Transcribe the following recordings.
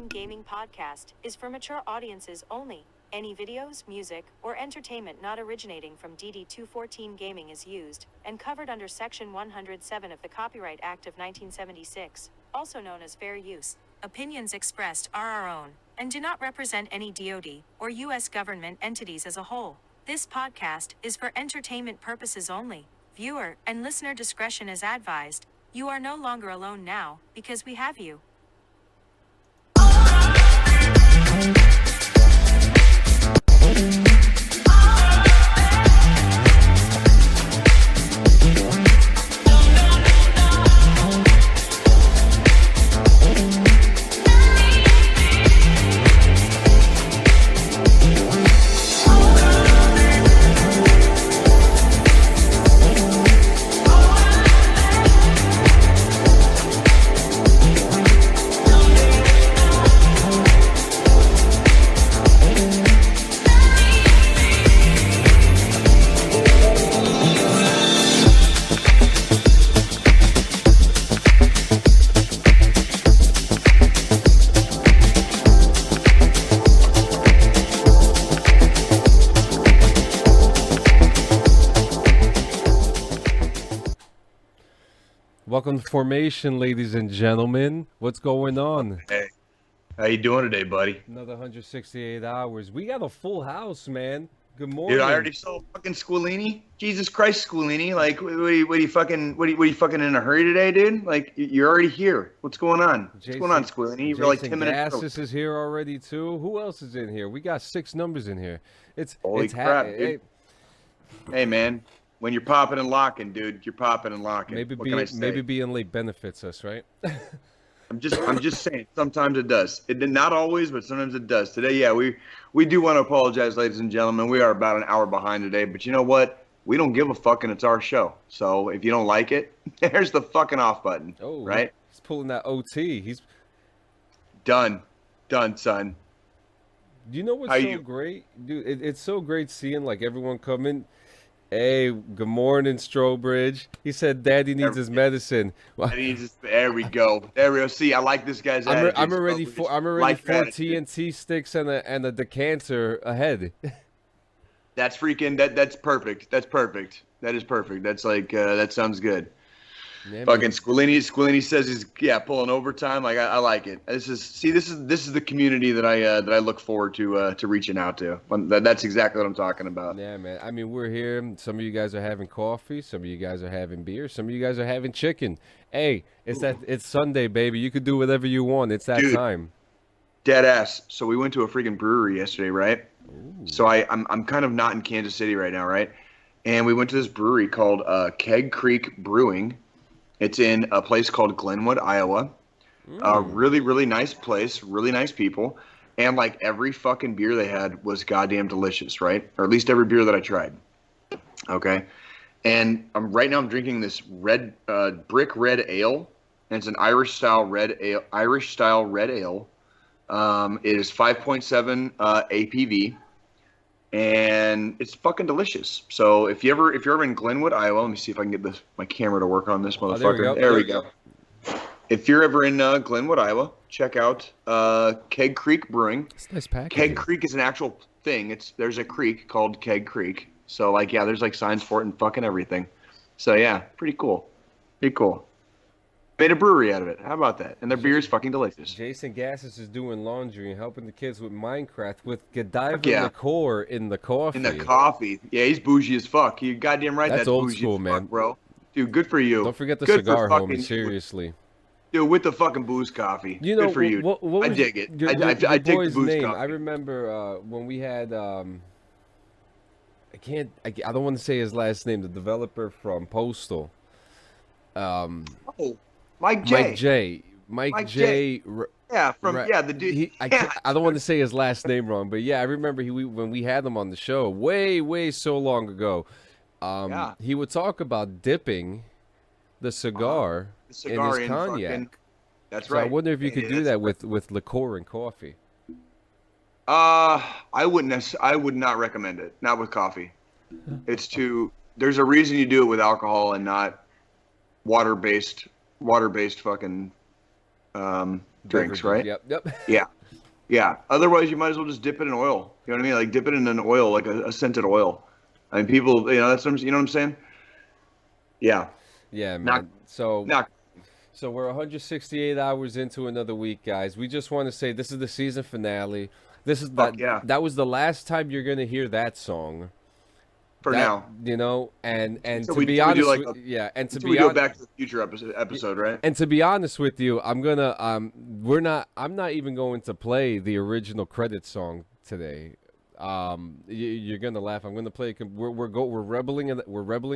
Gaming podcast is for mature audiences only. Any videos, music, or entertainment not originating from DD214 Gaming is used and covered under Section 107 of the Copyright Act of 1976, also known as fair use. Opinions expressed are our own and do not represent any DoD or U.S. government entities as a whole. This podcast is for entertainment purposes only. Viewer and listener discretion is advised. You are no longer alone now because we have you. Welcome to Formation, ladies and gentlemen. What's going on? Hey, how you doing today, buddy? Another 168 hours. We got a full house, man. Good morning. Dude, I already saw fucking Squillini. Jesus Christ, Squillini. Like, what are you fucking in a hurry today, dude? Like, you're already here. What's going on? What's going on, Squillini? You're like 10 minutes. Jason is here already too. Who else is in here? We got 6 numbers in here. Holy crap, dude. Hey, man. When you're popping and locking, dude, you're popping and locking. Maybe being late benefits us, right? I'm just saying. Sometimes it does. Not always, but sometimes it does. Today, yeah, we do want to apologize, ladies and gentlemen. We are about an hour behind today, but you know what? We don't give a fuck, and it's our show. So if you don't like it, there's the fucking off button. Oh, right? He's pulling that OT. He's done, son. You know what's great, dude? It's so great seeing like everyone coming. Hey, good morning, Strobridge. He said Daddy needs his medicine. There we go. See, I like this guy's attitude. I'm already 4 TNT sticks and a decanter ahead. That's perfect. That's perfect. That is perfect. That's like that sounds good. Yeah, fucking Squillini says he's pulling overtime. Like I like it. This is the community that I look forward to reaching out to. That's exactly what I'm talking about. Yeah, man. I mean, we're here. Some of you guys are having coffee. Some of you guys are having beer. Some of you guys are having chicken. Hey, it's Sunday, baby. You could do whatever you want. It's that time. Dead ass. So we went to a freaking brewery yesterday, right? Ooh. So I'm kind of not in Kansas City right now, right? And we went to this brewery called Keg Creek Brewing. It's in a place called Glenwood, Iowa. Really, really nice place. Really nice people. And like every fucking beer they had was goddamn delicious, right? Or at least every beer that I tried. Okay. And right now I'm drinking this red brick red ale. And it's an Irish style red ale. It is 5.7 APV. And it's fucking delicious. So if you're ever in Glenwood, Iowa, let me see if I can get my camera to work on this motherfucker. There we go. If you're ever in Glenwood, Iowa, check out Keg Creek Brewing. It's a nice package. Keg Creek is an actual thing. There's a creek called Keg Creek. So like there's like signs for it and fucking everything. So yeah, pretty cool. Pretty cool. Made a brewery out of it. How about that? And their beer is fucking delicious. Jason Gassis is doing laundry and helping the kids with Minecraft with Godiva liqueur in the coffee. In the coffee. Yeah, he's bougie as fuck. You goddamn right. That's old school, man. Fuck, bro. Dude, good for you. Don't forget the cigar, homie. Seriously. Dude, with the fucking booze coffee. You know, good for you. I dig it. I dig the booze name. coffee. I remember when we had I don't want to say his last name. The developer from Postal. Mike J. Yeah, the dude. I don't want to say his last name wrong, but yeah, I remember when we had him on the show way so long ago. He would talk about dipping the cigar in his cognac. That's right. I wonder if you could do that with liqueur and coffee. I would not recommend it. Not with coffee. There's a reason you do it with alcohol and not water-based fucking drinks, right? Yep. Yeah. Yeah. Otherwise, you might as well just dip it in oil. You know what I mean? Like dip it in an oil, like a scented oil. I mean, people, you know, you know what I'm saying? Yeah. Yeah, man. So we're 168 hours into another week, guys. We just want to say this is the season finale. This is that was the last time you're gonna hear that song. For now, you know, and so to be honest, and to be honest, Back to the Future episode, right? And to be honest with you, I'm gonna I'm not even going to play the original credit song today. You're gonna laugh. I'm gonna play. We're rebelling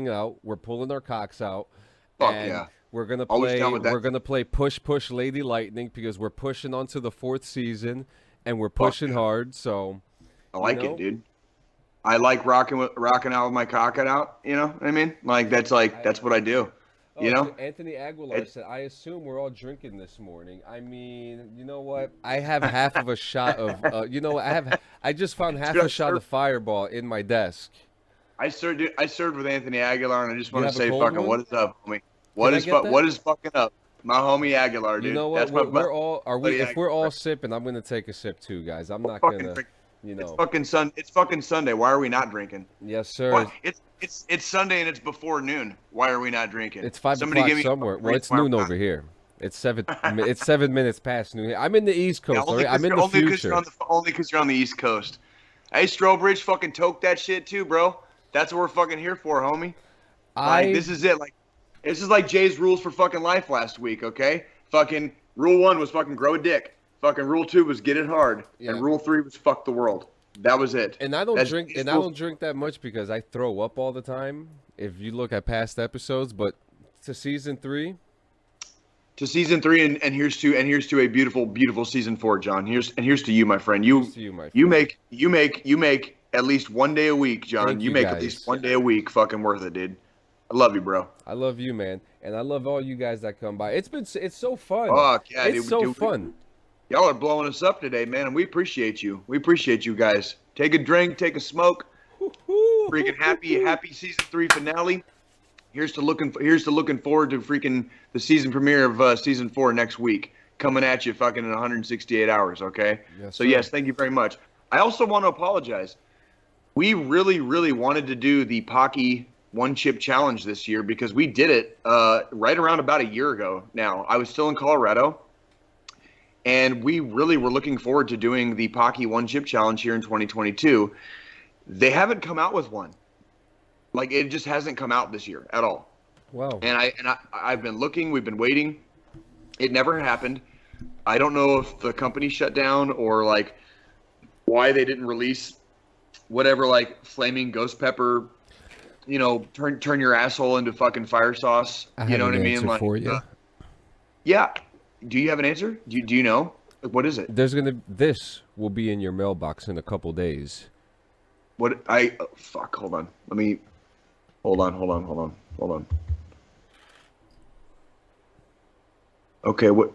out. We're pulling our cocks out. Fuck yeah. We're gonna play. We're gonna play Push Lady Lightning because we're pushing onto the 4th season and we're pushing hard. So I like it, dude. I like rocking out with my cock out. You know what I mean? Like that's what I do. You know? Anthony Aguilar said, I assume we're all drinking this morning. I mean, you know what? I have half of a shot of, I just found half a shot of Fireball in my desk. I served with Anthony Aguilar, and I just want to say, fucking, what is up, homie? What is fucking up? My homie Aguilar, dude. You know what? If we're all sipping, I'm going to take a sip too, guys. I'm not going to, you know. It's fucking Sunday. Why are we not drinking? Yes, sir. Why? It's Sunday and it's before noon. Why are we not drinking? It's 5 o'clock somewhere. Well, it's noon over here. It's 7 minutes past noon. I'm in the East Coast. Yeah, I'm in the future. Only because you're on the East Coast. Hey, Strobridge, fucking toke that shit too, bro. That's what we're fucking here for, homie. This is it. Like, this is like Jay's rules for fucking life last week, okay? Fucking rule 1 was fucking grow a dick. Fucking rule 2 was get it hard. Yeah. And rule 3 was fuck the world. That was it. And I don't drink that much because I throw up all the time. If you look at past episodes, but to season 3. To season 3, and here's to a beautiful season 4, John. Here's to you, my friend. You make at least one day a week, John. You make at least one day a week fucking worth it, dude. I love you, bro. I love you, man. And I love all you guys that come by. It's so fun. Fuck yeah, it's so fun. Y'all are blowing us up today, man, and we appreciate you. We appreciate you guys. Take a drink, take a smoke. Freaking happy season 3 finale. Here's to looking forward to freaking the season premiere of season 4 next week. Coming at you fucking in 168 hours, okay? Yes, so yes, thank you very much. I also want to apologize. We really wanted to do the Pocky One Chip Challenge this year because we did it right around about a year ago now. I was still in Colorado. And we really were looking forward to doing the Pocky One Chip Challenge here in 2022. They haven't come out with one. Like, it just hasn't come out this year at all. Wow. And I've been looking. We've been waiting. It never happened. I don't know if the company shut down or, like, why they didn't release whatever, like, flaming ghost pepper, you know, turn your asshole into fucking fire sauce. You know what I mean? Like, for you. Yeah. Do you have an answer? Do you know? Like, what is it? This will be in your mailbox in a couple days. Fuck, hold on. Hold on. Okay, but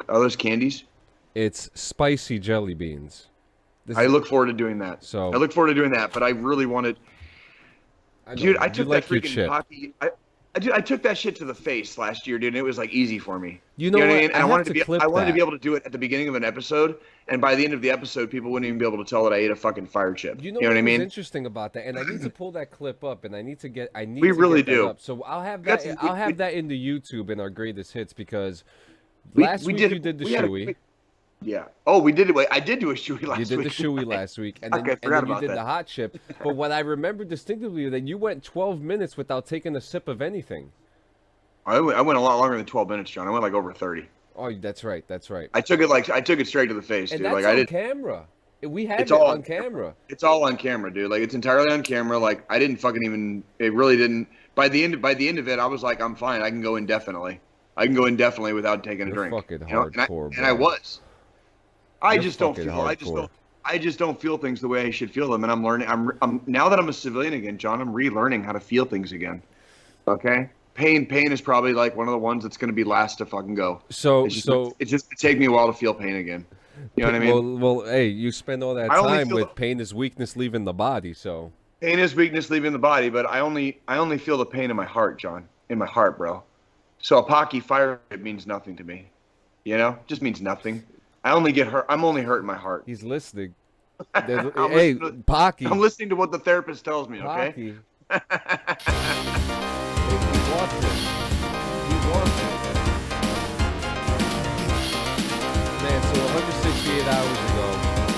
those candies? It's spicy jelly beans. I look forward to doing that. But I really wanted... Dude, I took that freaking Pocky... I took that shit to the face last year, dude, and it was like easy for me. You know what? I mean? And I wanted to be able to do it at the beginning of an episode, and by the end of the episode, people wouldn't even be able to tell that I ate a fucking fire chip. You know what I mean? What's interesting about that, and I need to pull that clip up, and I need to get that up. So I'll have that in the YouTube in our greatest hits because last week you did the shoey. Yeah. Oh, we did it. I did do a shoey last week. You did the shoey last week, and then, you did the hot chip. But what I remember distinctively that you went 12 minutes without taking a sip of anything. I went a lot longer than 12 minutes, John. I went like over 30. Oh, that's right. I took it straight to the face, and dude. That's like on camera. We have it on camera. It's all on camera, dude. Like, it's entirely on camera. Like, I didn't fucking even. It really didn't. By the end of it, I was like, I'm fine. I can go indefinitely. Without taking a drink. Fucking hardcore, and I was. I just don't feel things the way I should feel them, and I'm learning. I'm now that I'm a civilian again, John. I'm relearning how to feel things again. Okay, pain is probably like one of the ones that's going to be last to fucking go. It take me a while to feel pain again. You know what I mean? Well, hey, you spend all that time with pain is weakness leaving the body, so. Pain is weakness leaving the body, but I only feel the pain in my heart, John. In my heart, bro. So a Pocky fire, it means nothing to me. You know, just means nothing. I only get hurt. I'm only hurting my heart. He's listening. Hey, Pocky. I'm listening to what the therapist tells me. Okay. Pocky. He's watching. He's watching. Man, so 168 hours ago,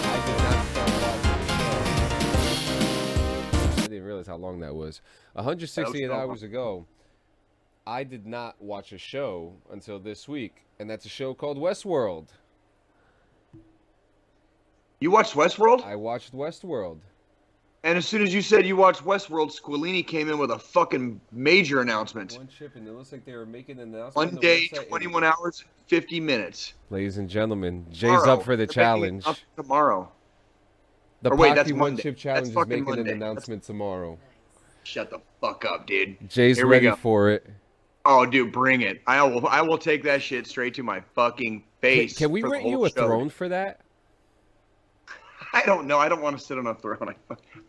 I did not start watching the show. I didn't realize how long that was. 168 hours ago, I did not watch a show until this week, and that's a show called Westworld. You watched Westworld? I watched Westworld. And as soon as you said you watched Westworld, Squillini came in with a fucking major announcement. One chip, and it looks like they were making an announcement. One day, 21 hours, 50 minutes. Ladies and gentlemen, Jay's up for the challenge. Tomorrow. The Pocky One Chip Challenge is making an announcement tomorrow. Shut the fuck up, dude. Jay's ready for it. Oh, dude, bring it. I will take that shit straight to my fucking face. Can we rent you a throne for that? I don't know. I don't want to sit on a throne.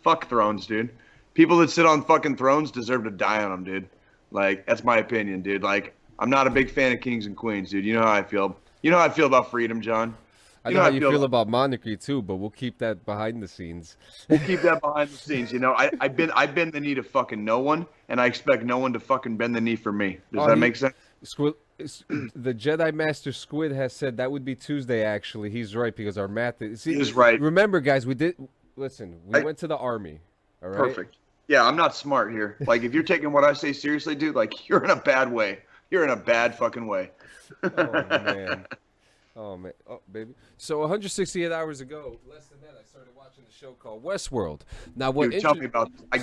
Fuck thrones, dude. People that sit on fucking thrones deserve to die on them, dude. Like, that's my opinion, dude. Like, I'm not a big fan of kings and queens, dude. You know how I feel. You know how I feel about freedom, John. I know how you feel about monarchy too, but we'll keep that behind the scenes. We'll keep that behind the scenes. You know, I've been the knee to fucking no one, and I expect no one to fucking bend the knee for me. Does that make sense? The Jedi Master Squid has said that would be Tuesday. Actually, he's right because our math is. He's right. Remember, guys, we went to the army. All right. Perfect. Yeah, I'm not smart here. Like, if you're taking what I say seriously, dude, like, you're in a bad way. You're in a bad fucking way. Oh man. Oh man. Oh baby. So 168 hours ago, less than that, I started watching the show called Westworld. Now, what? Dude, tell me about this. I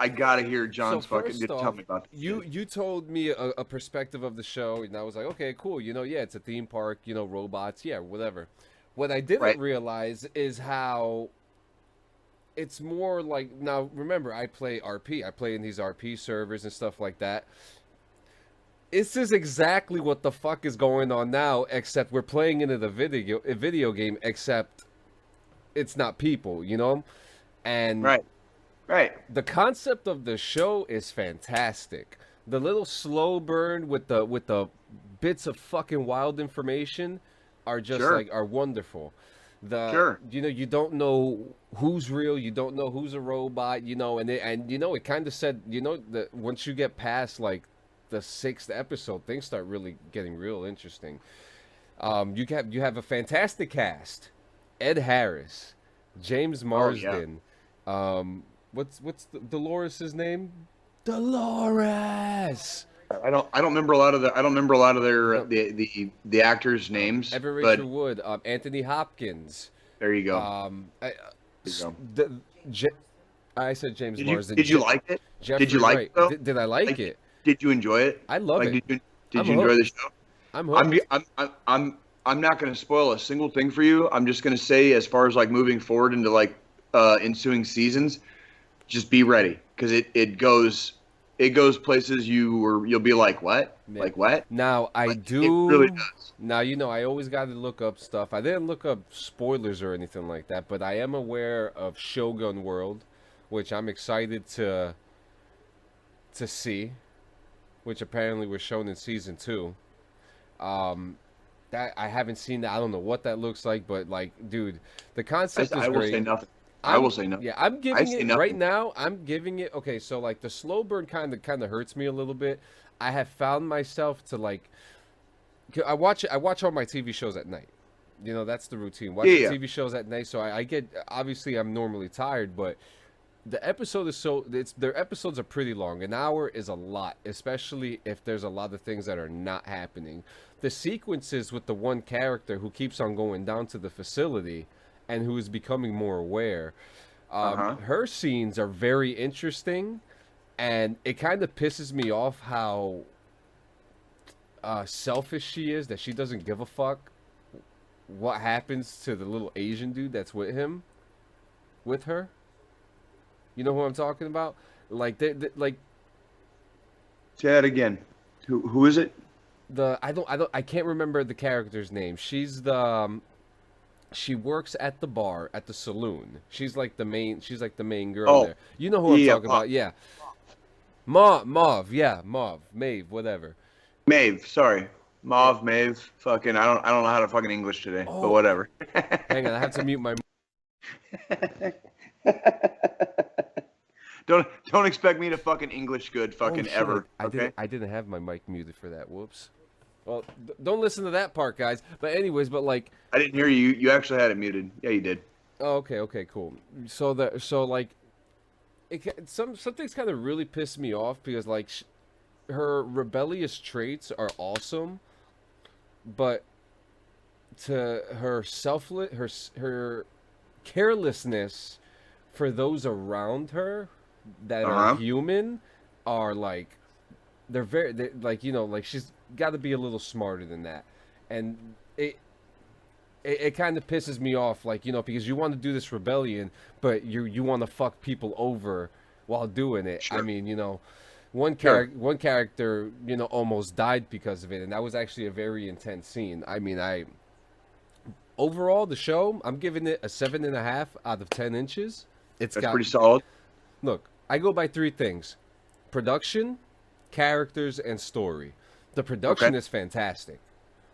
gotta hear John's fucking. Tell me about this. You told me a perspective of the show, and I was like, okay, cool. You know, yeah, it's a theme park. You know, robots. Yeah, whatever. What I didn't realize is how it's more like. Now, remember, I play RP. I play in these RP servers and stuff like that. This is exactly what the fuck is going on now, except we're playing into the video game, except it's not people, you know? And right. The concept of the show is fantastic. The little slow burn with the bits of fucking wild information are just are wonderful. You know, you don't know who's real, you don't know who's a robot, you know, and you know, it kind of said, you know, that once you get past like the 6th episode, things start really getting real interesting. You have a fantastic cast: Ed Harris, James Marsden. What's Dolores's name? Dolores. I don't remember a lot of their the actors' names. Evan Rachel Wood, Anthony Hopkins. There you go. I said James Marsden. Did you like it? Jeffrey did you like Wright. it though? Did I like it? Did you enjoy it? I love it. Did you enjoy the show? I'm hooked. I'm not going to spoil a single thing for you. I'm just going to say, as far as like moving forward into like ensuing seasons, just be ready because it goes places you'll be like, what? Man. Like what? Now it really does. Now, you know, I always got to look up stuff. I didn't look up spoilers or anything like that, but I am aware of Shogun World, which I'm excited to see, which apparently was shown in season 2. That I haven't seen that. I don't know what that looks like, but like, dude, the concept is great. I will say nothing. I will say nothing. Yeah, I'm giving it right now. I'm giving it. Okay, so like the slow burn kind of hurts me a little bit. I have found myself to like. I watch all my TV shows at night. You know, that's the routine. Watch the TV shows at night, so I get. Obviously, I'm normally tired, but the episode is their episodes are pretty long. An hour is a lot, especially if there's a lot of things that are not happening. The sequences with the one character who keeps on going down to the facility and who is becoming more aware, her scenes are very interesting, and it kind of pisses me off how selfish she is, that she doesn't give a fuck what happens to the little Asian dude that's with her. You know who I'm talking about? Like they like. Say that again. Who is it? I can't remember the character's name. She works at the bar at the saloon. She's like the main girl there. You know who I'm talking about? Yeah. Mauve, Maeve, whatever. Maeve, sorry. Mauve, Mave, fucking, I don't know how to fucking English today, but whatever. Hang on, I have to mute my. Don't expect me to fucking English good fucking ever. Okay. I didn't have my mic muted for that. Whoops. Well, don't listen to that part, guys. But anyways, like I didn't hear you. You actually had it muted. Yeah, you did. Oh, okay, cool. So like, some things kind of really pissed me off because like, her rebellious traits are awesome, but to her her carelessness for those around her that are human are like, they're like, like she's got to be a little smarter than that, and it kind of pisses me off, like, because you want to do this rebellion, but you want to fuck people over while doing it. Sure. I mean, one character, almost died because of it, and that was actually a very intense scene. I mean, overall, the show, I'm giving it a 7.5 out of 10 inches. That's pretty solid. Look, I go by 3 things: production, characters, and story. The production is fantastic.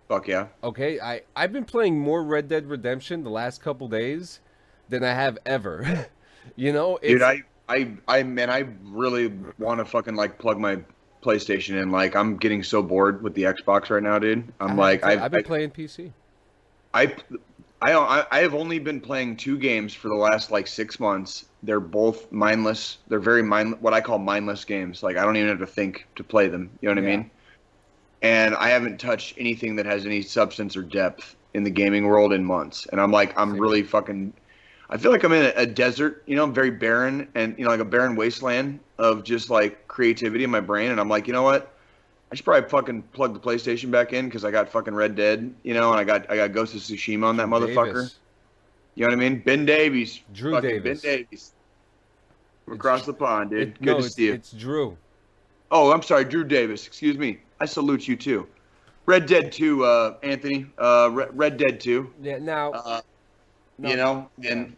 Fuck yeah. Okay, I've been playing more Red Dead Redemption the last couple days than I have ever. Dude, I really want to fucking like plug my PlayStation in. Like, I'm getting so bored with the Xbox right now, dude. I've been playing PC. I have only been playing 2 games for the last like 6 months. They're both mindless. They're very what I call mindless games. Like, I don't even have to think to play them. You know what I mean? And I haven't touched anything that has any substance or depth in the gaming world in months. And I'm really fucking, I feel like I'm in a desert, very barren, and, like a barren wasteland of just like creativity in my brain. And I'm like, you know what? I should probably fucking plug the PlayStation back in because I got fucking Red Dead, and I got Ghost of Tsushima on that motherfucker. Davis. You know what I mean? Ben Davies. Drew Davis. Ben Davies. We're across the pond, dude. Good to see you. It's Drew. Oh, I'm sorry, Drew Davis. Excuse me. I salute you too. Red Dead 2, Anthony. Red Dead 2. Yeah. Now. And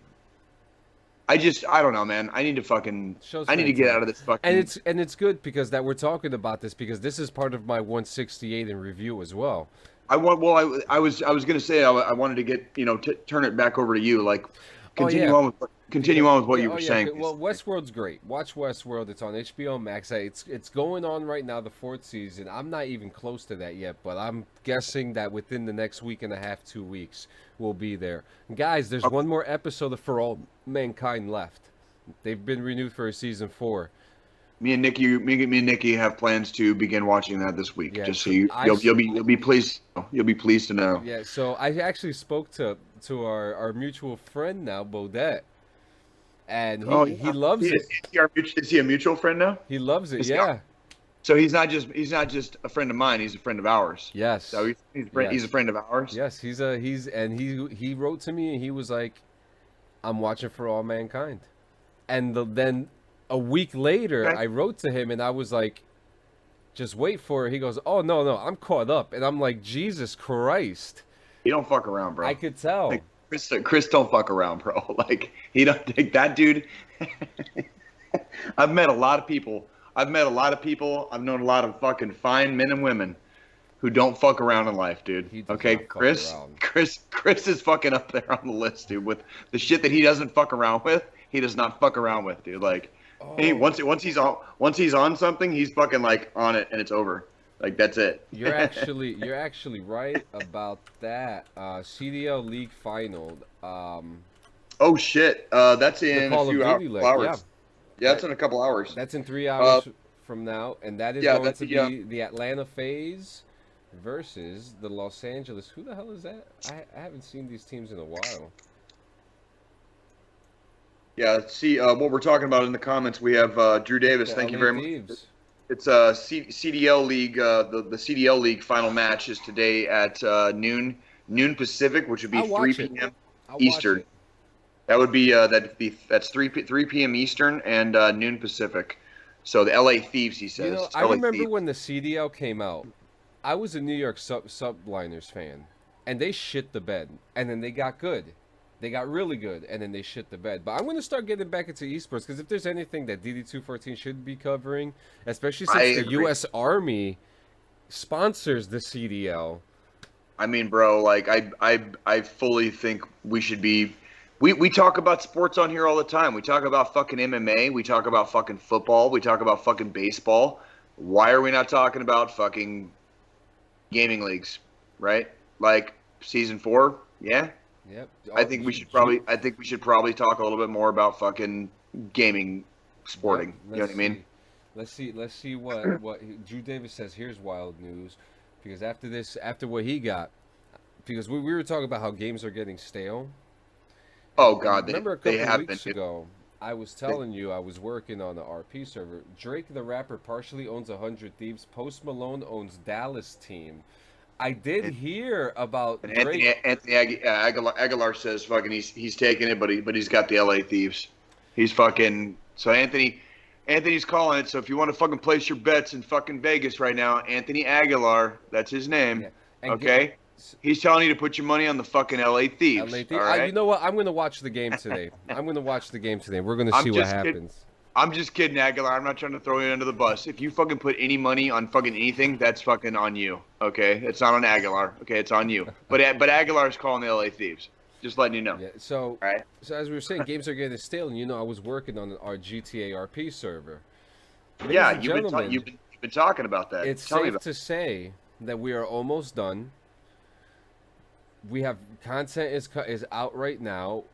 I don't know, man. I need to get out of this fucking. And it's good because that we're talking about this, because this is part of my 168 in review as well. I was gonna say I wanted to get turn it back over to you, like continue on with what you were saying. Well, Westworld's great. Watch Westworld. It's on HBO Max. It's going on right now, the 4th season. I'm not even close to that yet, but I'm guessing that within the next week and a half, 2 weeks, we'll be there. Guys, there's one more episode of For All Mankind left. They've been renewed for a season 4. Me and Nikki have plans to begin watching that this week. Yeah, just so you'll be pleased. You'll be pleased to know. Yeah. So I actually spoke to our mutual friend now, Bodette, and he loves it. Is he a mutual friend now? He loves it. Yeah. So he's not just a friend of mine. He's a friend of ours. Yes. So he's a friend of ours. Yes. He wrote to me and he was like, "I'm watching For All Mankind," and then a week later, I wrote to him and I was like, "Just wait for it." He goes, "Oh no, I'm caught up," and I'm like, "Jesus Christ!" He don't fuck around, bro. I could tell. Like, Chris don't fuck around, bro. Like, he don't take that dude. I've met a lot of people. I've known a lot of fucking fine men and women who don't fuck around in life, dude. Okay, Chris is fucking up there on the list, dude. With the shit that he doesn't fuck around with, he does not fuck around with, dude. Like, once he's on something, he's fucking like on it, and it's over. Like, that's it. You're actually right about that. CDL League Final. Oh shit! That's in a few hours. Yeah, that's in a couple hours. That's in 3 hours from now, and that is going to be the Atlanta FaZe versus the Los Angeles. Who the hell is that? I haven't seen these teams in a while. Yeah, see what we're talking about in the comments. We have Drew Davis. Thank you very much. It's CDL League. The CDL League final match is today at noon Pacific, which would be 3 p.m. Eastern. That would be that's 3 p.m. Eastern and noon Pacific. So the LA Thieves, he says. I remember when the CDL came out. I was a New York Subliners fan, and they shit the bed, and then they got good. They got really good, and then they shit the bed. But I'm going to start getting back into esports, because if there's anything that DD214 should be covering, especially since the U.S. Army sponsors the CDL. I mean, bro, like I fully think we should be. We talk about sports on here all the time. We talk about fucking MMA. We talk about fucking football. We talk about fucking baseball. Why are we not talking about fucking gaming leagues, right? Like season 4, yeah. Yep. I think we should probably talk a little bit more about fucking gaming, sporting. Yep, you know what I mean? Let's see what Drew Davis says. Here's wild news, because after what he got, because we were talking about how games are getting stale. Oh God, remember a couple of weeks ago, I was telling you I was working on the RP server. Drake the rapper partially owns 100 Thieves. Post Malone owns Dallas team. I did hear about Drake. Anthony Aguilar says fucking he's taking it, but he's got the LA Thieves. He's fucking so Anthony's calling it. So if you want to fucking place your bets in fucking Vegas right now, Anthony Aguilar, that's his name. Yeah. Okay. He's telling you to put your money on the fucking LA Thieves. All right? You know what? I'm going to watch the game today. We're going to see what happens. I'm just kidding, Aguilar. I'm not trying to throw you under the bus. If you fucking put any money on fucking anything, that's fucking on you. Okay? It's not on Aguilar. Okay? It's on you. But Aguilar's calling the LA Thieves. Just letting you know. Yeah, so as we were saying, games are getting stale, and I was working on our GTA RP server. Yeah, you've been talking about that. It's safe to say that we are almost done. We have content is out right now.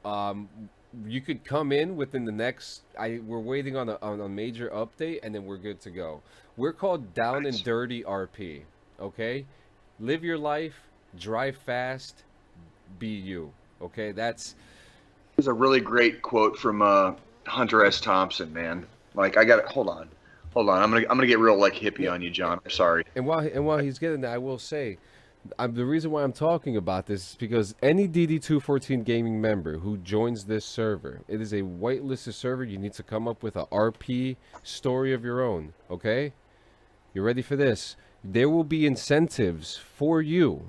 You could come in within the next. We're waiting on a major update, and then we're good to go. We're called Down and Dirty RP. Okay, live your life, drive fast, be you. Okay, that's. There's a really great quote from Hunter S. Thompson, man. Like hold on. I'm gonna get real like hippie on you, John. I'm sorry. And while he's getting that, I will say. The reason why I'm talking about this is because any DD214 gaming member who joins this server, it is a whitelisted server. You need to come up with a RP story of your own, okay? You ready for this? There will be incentives for you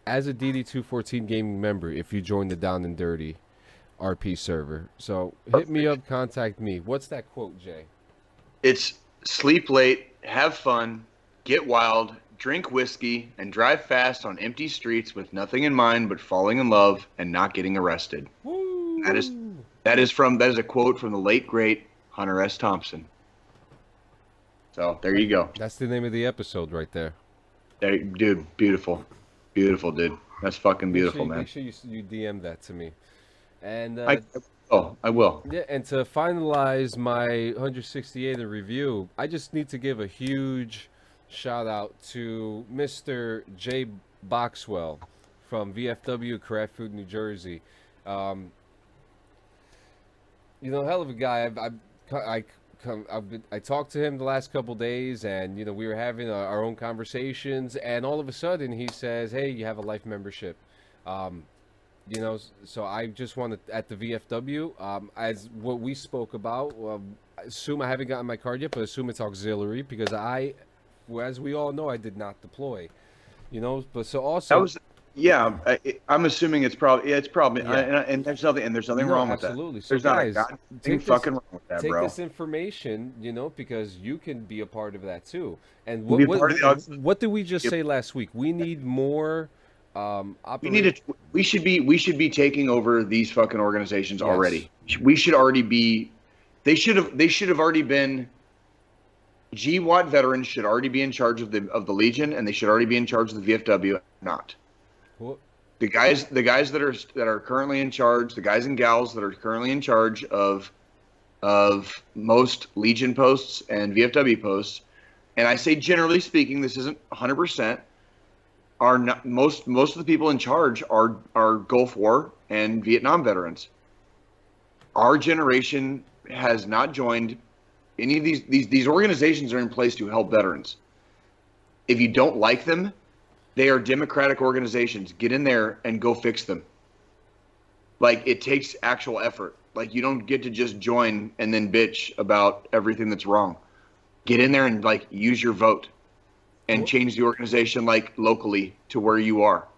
as a DD214 gaming member if you join the Down and Dirty RP server. So hit me up, contact me. What's that quote, Jay? It's sleep late, have fun, get wild, drink whiskey, and drive fast on empty streets with nothing in mind but falling in love and not getting arrested. Woo. That is a quote from the late great Hunter S. Thompson. So there you go. That's the name of the episode right there. Dude, beautiful, dude. That's fucking beautiful, man. Make sure you DM that to me. And I will. Yeah, and to finalize my 168 review, I just need to give a huge shout out to Mr. Jay Boxwell from VFW Craft Food, New Jersey. Hell of a guy. I talked to him the last couple days, and we were having our own conversations, and all of a sudden he says, "Hey, you have a life membership." So I just wanted at the VFW, as what we spoke about. Assume I haven't gotten my card yet, but assume it's auxiliary because as we all know, I did not deploy, but so also. That was, I'm assuming it's probably, and there's nothing wrong with that. Absolutely. So there's guys, not a fucking wrong with that, bro. Take this information, because you can be a part of that too. And what did we just say last week? We need more. We should be taking over these fucking organizations already. We should already be. They should have already been. GWAT veterans should already be in charge of the Legion, and they should already be in charge of the VFW. Not the guys that are currently in charge, the guys and gals that are currently in charge of most Legion posts and VFW posts. And I say generally speaking, this isn't 100%. Are not most of the people in charge are Gulf War and Vietnam veterans. Our generation has not joined. Any of these organizations are in place to help veterans. If you don't like them, they are democratic organizations. Get in there and go fix them. Like, it takes actual effort. Like, you don't get to just join and then bitch about everything that's wrong. Get in there and use your vote and change the organization locally to where you are.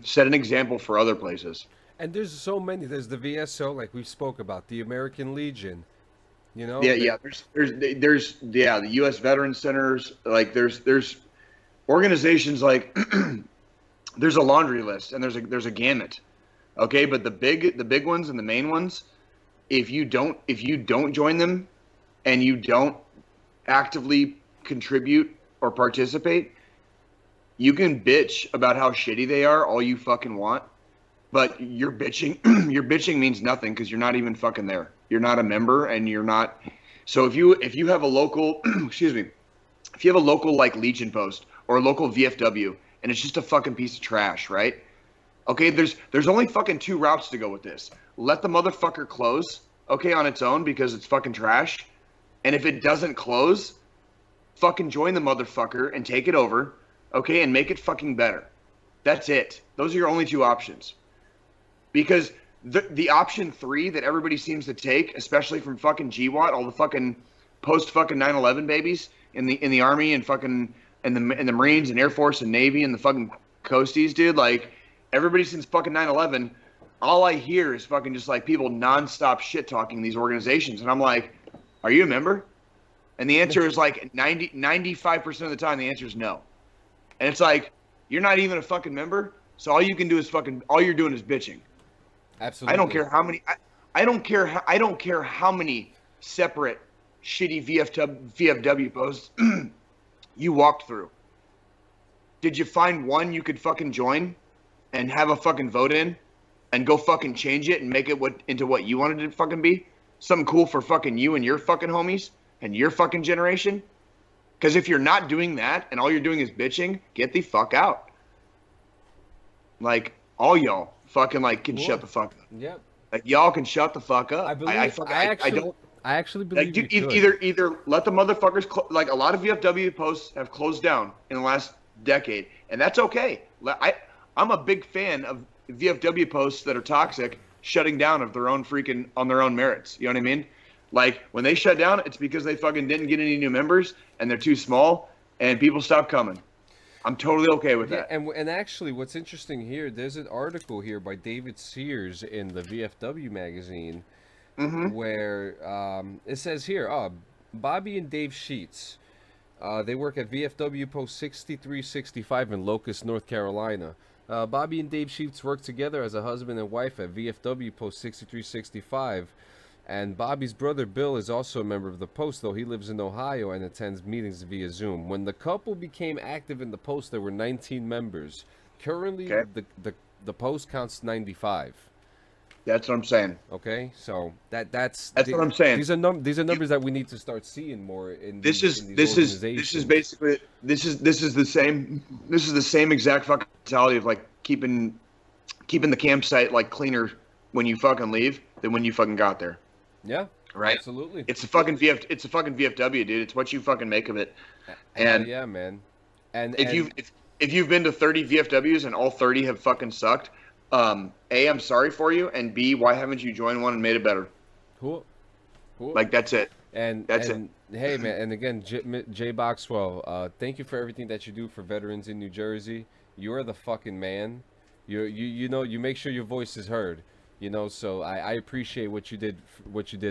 Set an example for other places. And there's so many. There's the VSO, like we spoke about, the American Legion. There's the U.S. Veteran Centers. There's organizations like there's a laundry list and there's a gamut. Okay, but the big ones and the main ones, if you don't join them and you don't actively contribute or participate, you can bitch about how shitty they are all you fucking want, but your bitching means nothing because you're not even fucking there. You're not a member and you're not. So if you have a local excuse me, if you have a local like Legion post or a local VFW and it's just a fucking piece of trash, right? Okay, there's only fucking 2 routes to go with this. Let the motherfucker close, okay, on its own because it's fucking trash. And if it doesn't close, fucking join the motherfucker and take it over, okay, and make it fucking better. That's it. Those are your only 2 options. Because the option 3 that everybody seems to take, especially from fucking GWAT, all the fucking post fucking 9/11 babies in the Army and fucking in the Marines and Air Force and Navy and the fucking Coasties, dude, like everybody since fucking 9/11, all I hear is fucking just like people nonstop shit talking these organizations. And I'm like, are you a member? And the answer is like 95% of the time, the answer is no. And it's like, you're not even a fucking member. So all you can do is all you're doing is bitching. Absolutely. I don't care how many, I don't care how many separate shitty VFW posts you walked through. Did you find one you could fucking join and have a fucking vote in and go fucking change it and make it into what you wanted it to fucking be? Something cool for fucking you and your fucking homies and your fucking generation? Because if you're not doing that and all you're doing is bitching, get the fuck out. Like, all y'all fucking like can shut the fuck up. Yep. Like, y'all can shut the fuck up. I actually believe like, either let the motherfuckers like a lot of VFW posts have closed down in the last decade, and that's okay. I'm a big fan of VFW posts that are toxic shutting down on their own merits. You know what I mean? Like when they shut down, it's because they fucking didn't get any new members and they're too small and people stopped coming. I'm totally okay with that. And actually, what's interesting here, there's an article here by David Sears in the VFW magazine, where it says here, Bobby and Dave Sheets, they work at VFW Post 6365 in Locust, North Carolina. Bobby and Dave Sheets work together as a husband and wife at VFW Post 6365. And Bobby's brother Bill is also a member of the Post, though he lives in Ohio and attends meetings via Zoom. When the couple became active in the Post, there were 19 members. Currently, the Post counts 95. That's what I'm saying. Okay, so that's what I'm saying. These are numbers that we need to start seeing more in this is basically the same exact fucking mentality of like keeping the campsite like cleaner when you fucking leave than when you fucking got there. Yeah, right. Absolutely. It's a fucking VFW, dude. It's what you fucking make of it. And yeah, man. And if you've been to 30 VFWs and all 30 have fucking sucked, A, I'm sorry for you, and B, why haven't you joined one and made it better? Cool. Like that's it. That's it. Hey, man, and again, Jay Boxwell, thank you for everything that you do for veterans in New Jersey. You're the fucking man. You know, you make sure your voice is heard. You know, so I appreciate what you did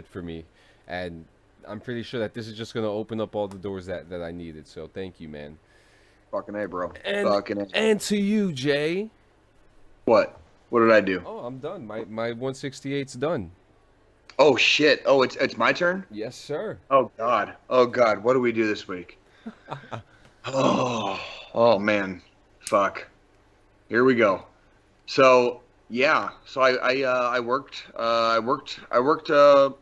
for me, and I'm pretty sure that this is just gonna open up all the doors that I needed. So thank you, man. Fucking A, bro. And to you, Jay. What did I do? Oh, I'm done. My 168's done. Oh shit. Oh, it's my turn? Yes, sir. Oh god. What do we do this week? Oh man. Fuck. Here we go. So yeah. So I worked a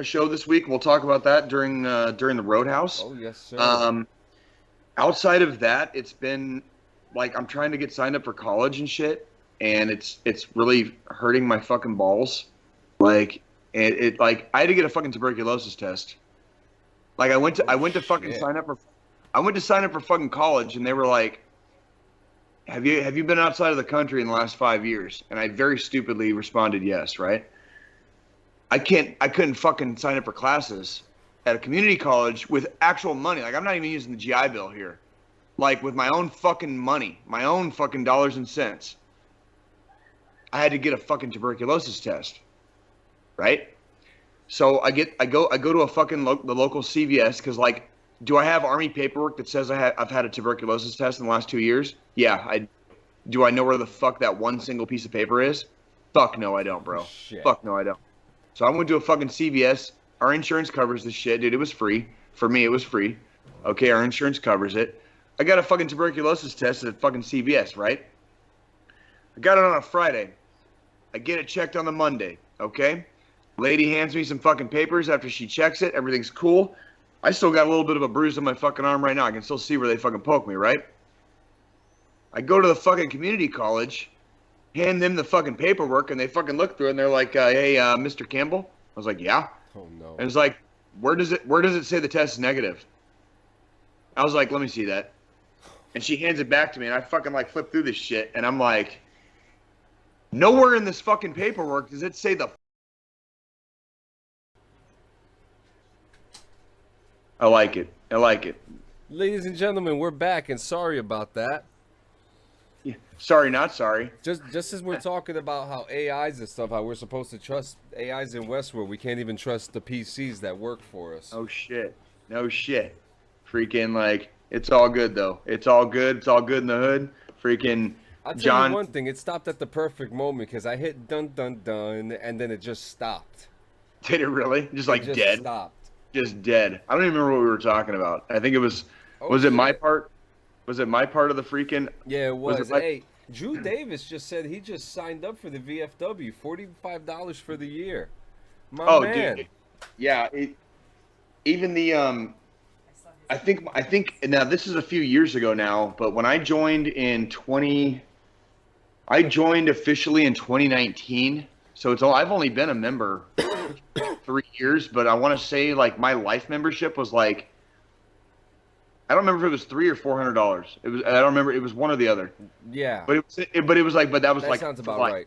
show this week. We'll talk about that during the RoadHouse. Oh yes, sir. Outside of that, it's been like I'm trying to get signed up for college and shit, and it's really hurting my fucking balls. Like it like I had to get a fucking tuberculosis test. Like I went to fucking sign up for fucking college, and they were like, Have you been outside of the country in the last 5 years? And I very stupidly responded yes, right? I couldn't fucking sign up for classes at a community college with actual money. Like I'm not even using the GI Bill here. Like with my own fucking money, my own fucking dollars and cents. I had to get a fucking tuberculosis test. Right? So I go to a fucking the local CVS because like Do I have Army paperwork that says I've had a tuberculosis test in the last 2 years? Yeah. Do I know where the fuck that one single piece of paper is? Fuck no, I don't, bro. Shit. Fuck no, I don't. So I went to a fucking CVS. Our insurance covers this shit, dude. It was free. For me, it was free. Okay, our insurance covers it. I got a fucking tuberculosis test at fucking CVS, right? I got it on a Friday. I get it checked on the Monday, okay? Lady hands me some fucking papers after she checks it. Everything's cool. I still got a little bit of a bruise on my fucking arm right now. I can still see where they fucking poke me, right? I go to the fucking community college, hand them the fucking paperwork, and they fucking look through it, and they're like, hey, Mr. Campbell? I was like, yeah. Oh, no. And it's like, where does it say the test is negative? I was like, let me see that. And she hands it back to me, and I fucking like flip through this shit, and I'm like, nowhere in this fucking paperwork does it say the. I like it. I like it. Ladies and gentlemen, we're back, and sorry about that. Yeah. Sorry, not sorry. Just as we're talking about how AIs and stuff, how we're supposed to trust AIs in Westworld, we can't even trust the PCs that work for us. Oh shit. No shit. Freaking like, it's all good though. It's all good. It's all good in the hood. Freaking I'll tell John. you one thing, it stopped at the perfect moment because I hit dun dun dun and then it just stopped. Did it really? Just like dead? Stopped. Just dead. I don't even remember what we were talking about. I think it was was it my part? Was it my part of the freaking? Yeah, it was. Hey, Drew Davis just said he just signed up for the VFW, $45 for the year. My man. Dude. Yeah, even the I think now this is a few years ago now, but when I joined I joined officially in 2019. So I've only been a member 3 years, but I want to say like my life membership was like, I don't remember if it was $300 or $400. I don't remember. It was one or the other. Yeah. But that sounds about right.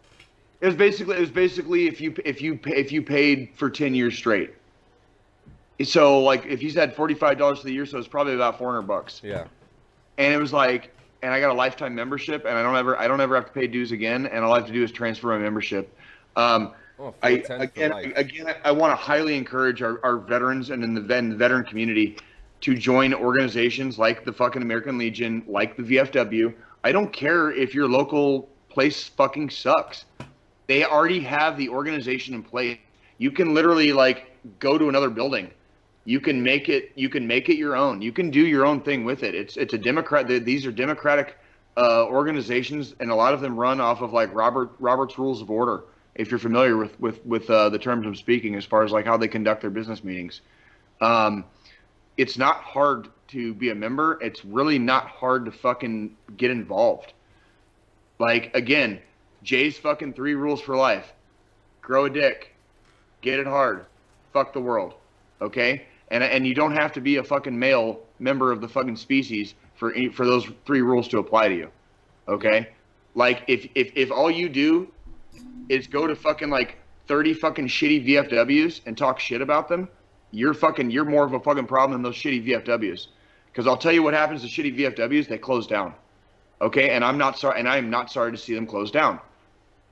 It was basically if you paid for 10 years straight. So like if you said $45 for the year, so it's probably about $400. Yeah. And it was like, and I got a lifetime membership, and I don't ever have to pay dues again, and all I have to do is transfer my membership. I want to highly encourage our veterans and in the veteran community to join organizations like the fucking American Legion, like the VFW. I don't care if your local place fucking sucks. They already have the organization in place. You can literally like go to another building. You can make it your own. You can do your own thing with it. It's a democrat. These are democratic organizations, and a lot of them run off of like Robert's Rules of Order. If you're familiar with the terms I'm speaking, as far as like how they conduct their business meetings. It's not hard to be a member. It's really not hard to fucking get involved. Like, again, Jay's fucking 3 rules for life. Grow a dick. Get it hard. Fuck the world. Okay? And you don't have to be a fucking male member of the fucking species for those 3 rules to apply to you. Okay? Like, if all you do is go to fucking like 30 fucking shitty VFWs and talk shit about them, you're more of a fucking problem than those shitty VFWs. Because I'll tell you what happens to shitty VFWs, they close down. Okay? And I'm not sorry, and I am not sorry to see them close down.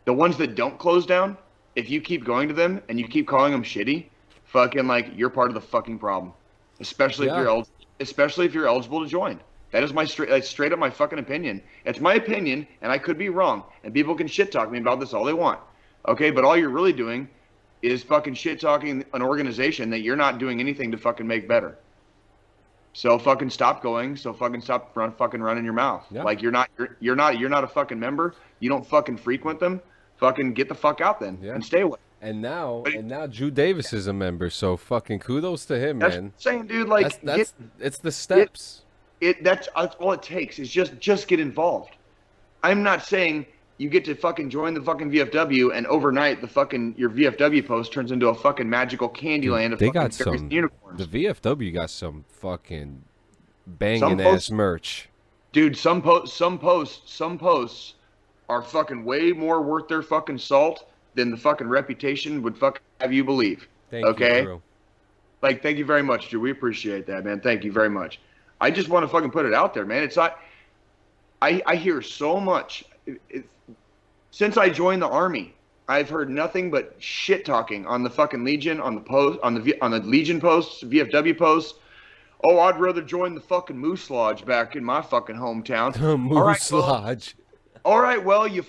The ones that don't close down, if you keep going to them and you keep calling them shitty, fucking like you're part of the fucking problem. Especially if you're eligible to join. That is straight up my fucking opinion. It's my opinion, and I could be wrong, and people can shit talk me about this all they want. Okay? But all you're really doing is fucking shit talking an organization that you're not doing anything to fucking make better. So fucking stop going. So fucking stop fucking running your mouth. Yeah. Like you're not a fucking member. You don't fucking frequent them. Fucking get the fuck out then and stay away. And now Drew Davis is a member. So fucking kudos to him, that's man. What I'm saying, dude, like it's the steps. That's all it takes is just get involved. I'm not saying you get to fucking join the fucking VFW and overnight your VFW post turns into a fucking magical candy land of they fucking got some unicorns. The VFW got some fucking banging ass merch. Dude, some posts are fucking way more worth their fucking salt than the fucking reputation would fucking have you believe. Thank you, Drew. Like, thank you very much, Drew. We appreciate that, man. Thank you very much. I just want to fucking put it out there, man. It's not. I hear so much. Since I joined the Army, I've heard nothing but shit talking on the fucking Legion, on the Legion posts, VFW posts, Oh, I'd rather join the fucking Moose Lodge back in my fucking hometown. Moose Lodge. All right, well, you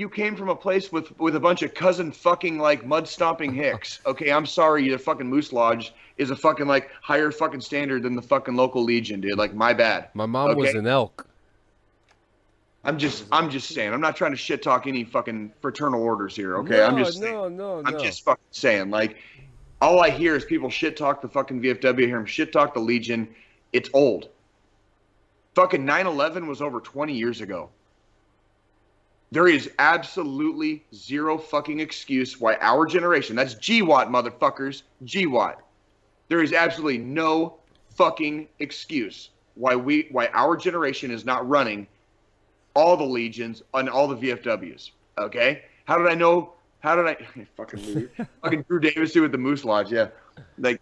came from a place with a bunch of cousin fucking like mud stomping hicks. Okay, I'm sorry, your fucking Moose Lodge is a fucking like higher fucking standard than the fucking local Legion, dude. Like, my bad. My mom was an elk. I'm just saying. I'm not trying to shit talk any fucking fraternal orders here. Okay, No, I'm just fucking saying. Like, all I hear is people shit talk the fucking VFW. I hear them shit talk the Legion. It's old. Fucking 9/11 was over 20 years ago. There is absolutely zero fucking excuse why our generation, that's GWAT, motherfuckers, GWAT. There is absolutely no fucking excuse why our generation is not running all the Legions and all the VFWs, okay? How did I know? Fucking Drew Davis with the Moose Lodge, yeah. Like,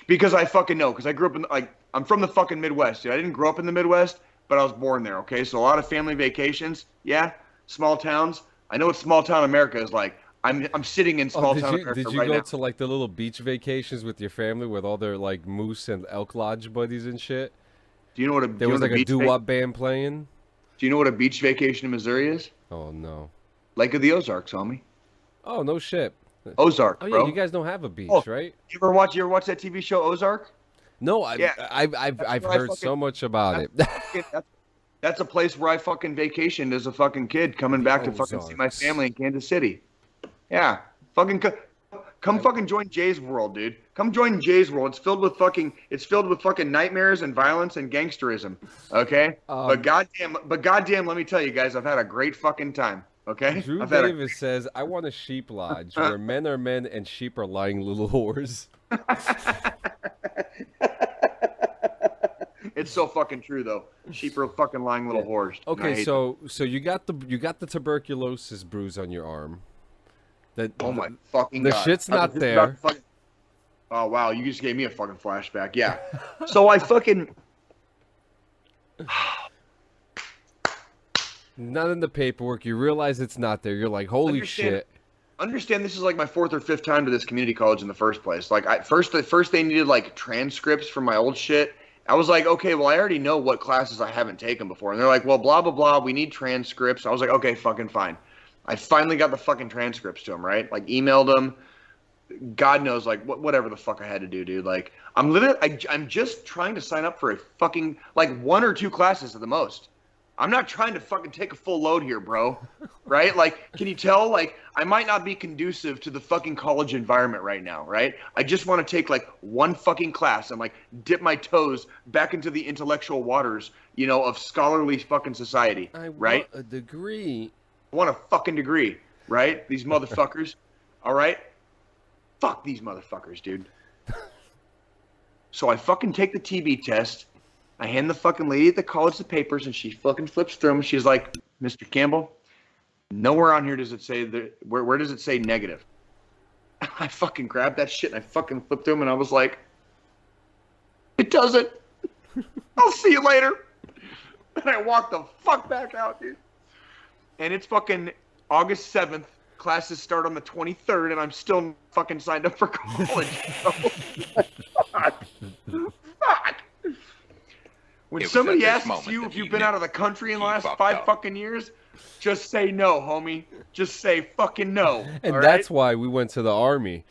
because I fucking know, because I grew up in, like, I'm from the fucking Midwest, dude. I didn't grow up in the Midwest, but I was born there, okay? So a lot of family vacations, yeah. Small towns. I know what small town America is like. I'm sitting in small town America right now. Did you go to like the little beach vacations with your family with all their like moose and elk lodge buddies and shit? Do you know what there was like a doo-wop band playing? Do you know what a beach vacation in Missouri is? Oh no. Lake of the Ozarks, homie. Oh no shit. Ozark, oh yeah, bro. You guys don't have a beach, right? You ever watch that TV show Ozark? No, I've heard so much about it. That's a place where I fucking vacationed as a fucking kid, coming back to fucking see my family in Kansas City. Yeah, fucking come fucking join Jay's World, dude. Come join Jay's World. It's filled with fucking nightmares and violence and gangsterism. Okay, but goddamn, let me tell you guys, I've had a great fucking time. Okay. Drew Davis says, "I want a sheep lodge where men are men and sheep are lying little whores." It's so fucking true though. Sheep are fucking lying little whores. Okay, so you got the tuberculosis bruise on your arm. Oh my fucking God. The shit's not there. Oh wow, you just gave me a fucking flashback. Yeah. So I fucking not in the paperwork. You realize it's not there. You're like, holy shit. Understand this is like my 4th or 5th time to this community college in the first place. Like first they needed like transcripts from my old shit. I was like, okay, well, I already know what classes I haven't taken before. And they're like, well, blah, blah, blah, we need transcripts. I was like, okay, fucking fine. I finally got the fucking transcripts to them, right? Like, emailed them. God knows, like, whatever the fuck I had to do, dude. Like, I'm just trying to sign up for a fucking, like, 1 or 2 classes at the most. I'm not trying to fucking take a full load here, bro. Right? Like, can you tell? Like, I might not be conducive to the fucking college environment right now, right? I just want to take, like, 1 fucking class and, like, dip my toes back into the intellectual waters, you know, of scholarly fucking society, right? I want a degree. I want a fucking degree, right? These motherfuckers, all right? Fuck these motherfuckers, dude. So I fucking take the TB test. I hand the fucking lady at the college the papers, and she fucking flips through them. She's like, Mr. Campbell, nowhere on here does it say that. Where does it say negative? I fucking grabbed that shit and I fucking flipped through them, and I was like, it doesn't. I'll see you later. And I walked the fuck back out, dude. And it's fucking August 7th. Classes start on the 23rd, and I'm still fucking signed up for college. Fuck. When somebody asks you if you've been out of the country in the last 5 fucking years, just say no, homie. Just say fucking no. And that's why we went to the Army.